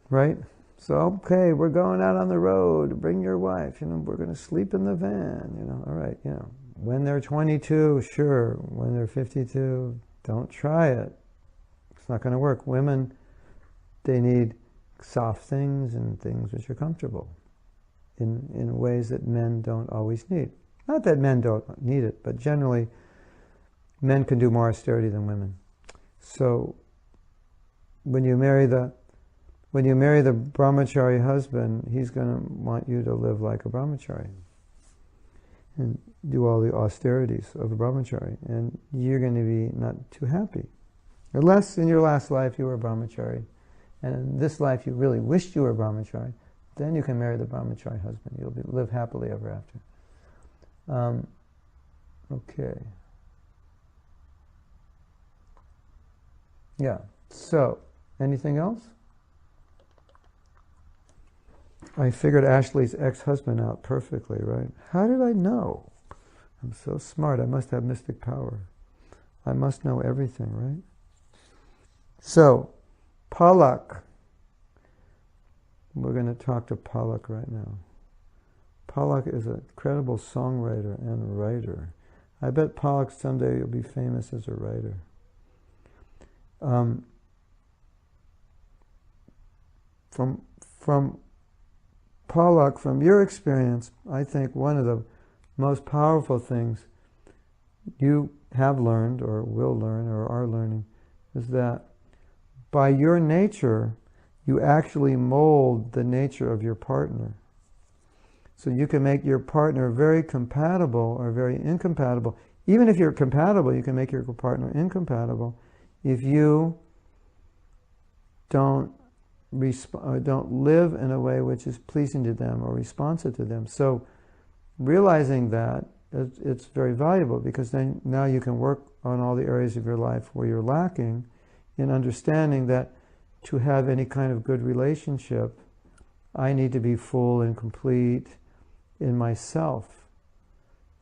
Right? So, okay, we're going out on the road, bring your wife, we're going to sleep in the van, all right, when they're 22, sure, when they're 52, don't try it. It's not going to work. Women, they need soft things and things which are comfortable in ways that men don't always need. Not that men don't need it, but generally, men can do more austerity than women. So, when you marry the brahmachari husband, he's going to want you to live like a brahmachari and do all the austerities of a brahmachari, and you're going to be not too happy. Unless in your last life you were a brahmachari, and in this life you really wished you were a brahmachari, then you can marry the brahmachari husband. You'll live happily ever after. Okay. Yeah. So, anything else? I figured Ashley's ex-husband out perfectly, right? How did I know? I'm so smart. I must have mystic power. I must know everything, right? So, Palak. We're going to talk to Palak right now. Palak is an incredible songwriter and writer. I bet Palak someday will be famous as a writer. From Palak, from your experience, I think one of the most powerful things you have learned or will learn or are learning is that by your nature, you actually mold the nature of your partner. So you can make your partner very compatible or very incompatible. Even if you're compatible, you can make your partner incompatible if you don't live in a way which is pleasing to them or responsive to them. So realizing that, it's very valuable, because then now you can work on all the areas of your life where you're lacking, in understanding that to have any kind of good relationship, I need to be full and complete in myself,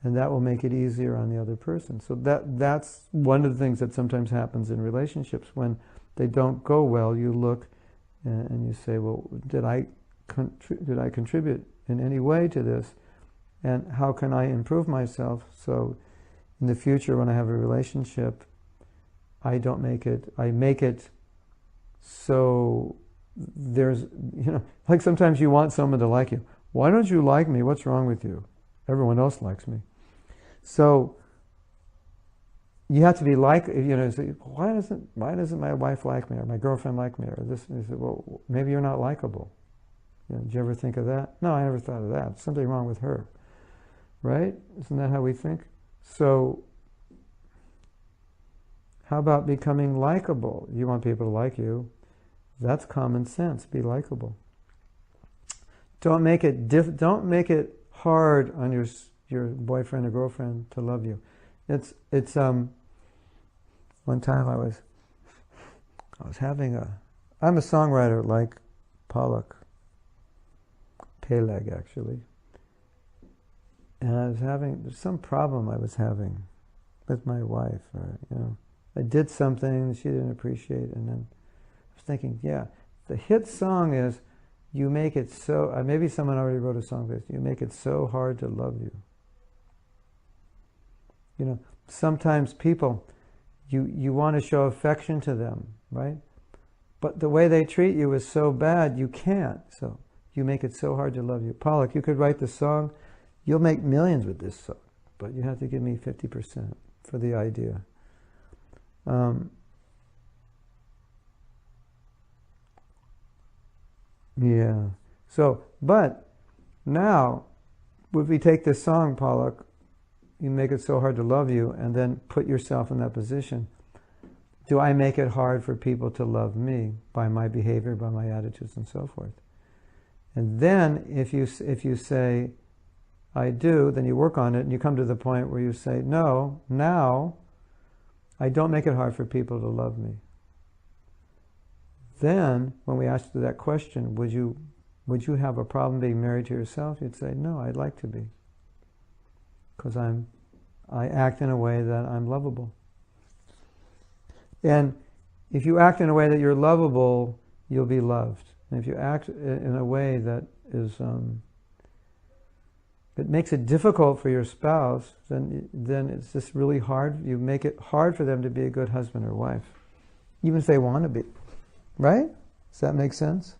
and that will make it easier on the other person. So that's one of the things that sometimes happens in relationships. When they don't go well, you look and you say, well, did I contribute in any way to this? And how can I improve myself so in the future when I have a relationship, I make it so there's, like sometimes you want someone to like you. Why don't you like me? What's wrong with you? Everyone else likes me. So you have to be like, say, why doesn't my wife like me, or my girlfriend like me, or this? You say, well, maybe you're not likable. Did you ever think of that? No, I never thought of that. There's something wrong with her, right? Isn't that how we think? So how about becoming likable? You want people to like you. That's common sense. Be likable. Don't make it hard on your boyfriend or girlfriend to love you. It's one time I was I'm a songwriter like Palak, Peleg actually, and there's some problem I was having with my wife, or I did something she didn't appreciate, and then I was thinking, the hit song is, you make it so, maybe someone already wrote a song for this, you make it so hard to love you. You know, sometimes people, you want to show affection to them, right? But the way they treat you is so bad, you can't. So you make it so hard to love you. Pollock, you could write the song. You'll make millions with this song, but you have to give me 50% for the idea. Yeah. So, but now, if we take this song, Pollock, you make it so hard to love you, and then put yourself in that position. Do I make it hard for people to love me by my behavior, by my attitudes, and so forth? And then, if you say, I do, then you work on it, and you come to the point where you say, no, now, I don't make it hard for people to love me. Then, when we ask you that question, would you have a problem being married to yourself? You'd say, no, I'd like to be. Because I act in a way that I'm lovable. And if you act in a way that you're lovable, you'll be loved. And if you act in a way that is, it makes it difficult for your spouse, then it's just really hard. You make it hard for them to be a good husband or wife, even if they want to be. Right? Does that make sense?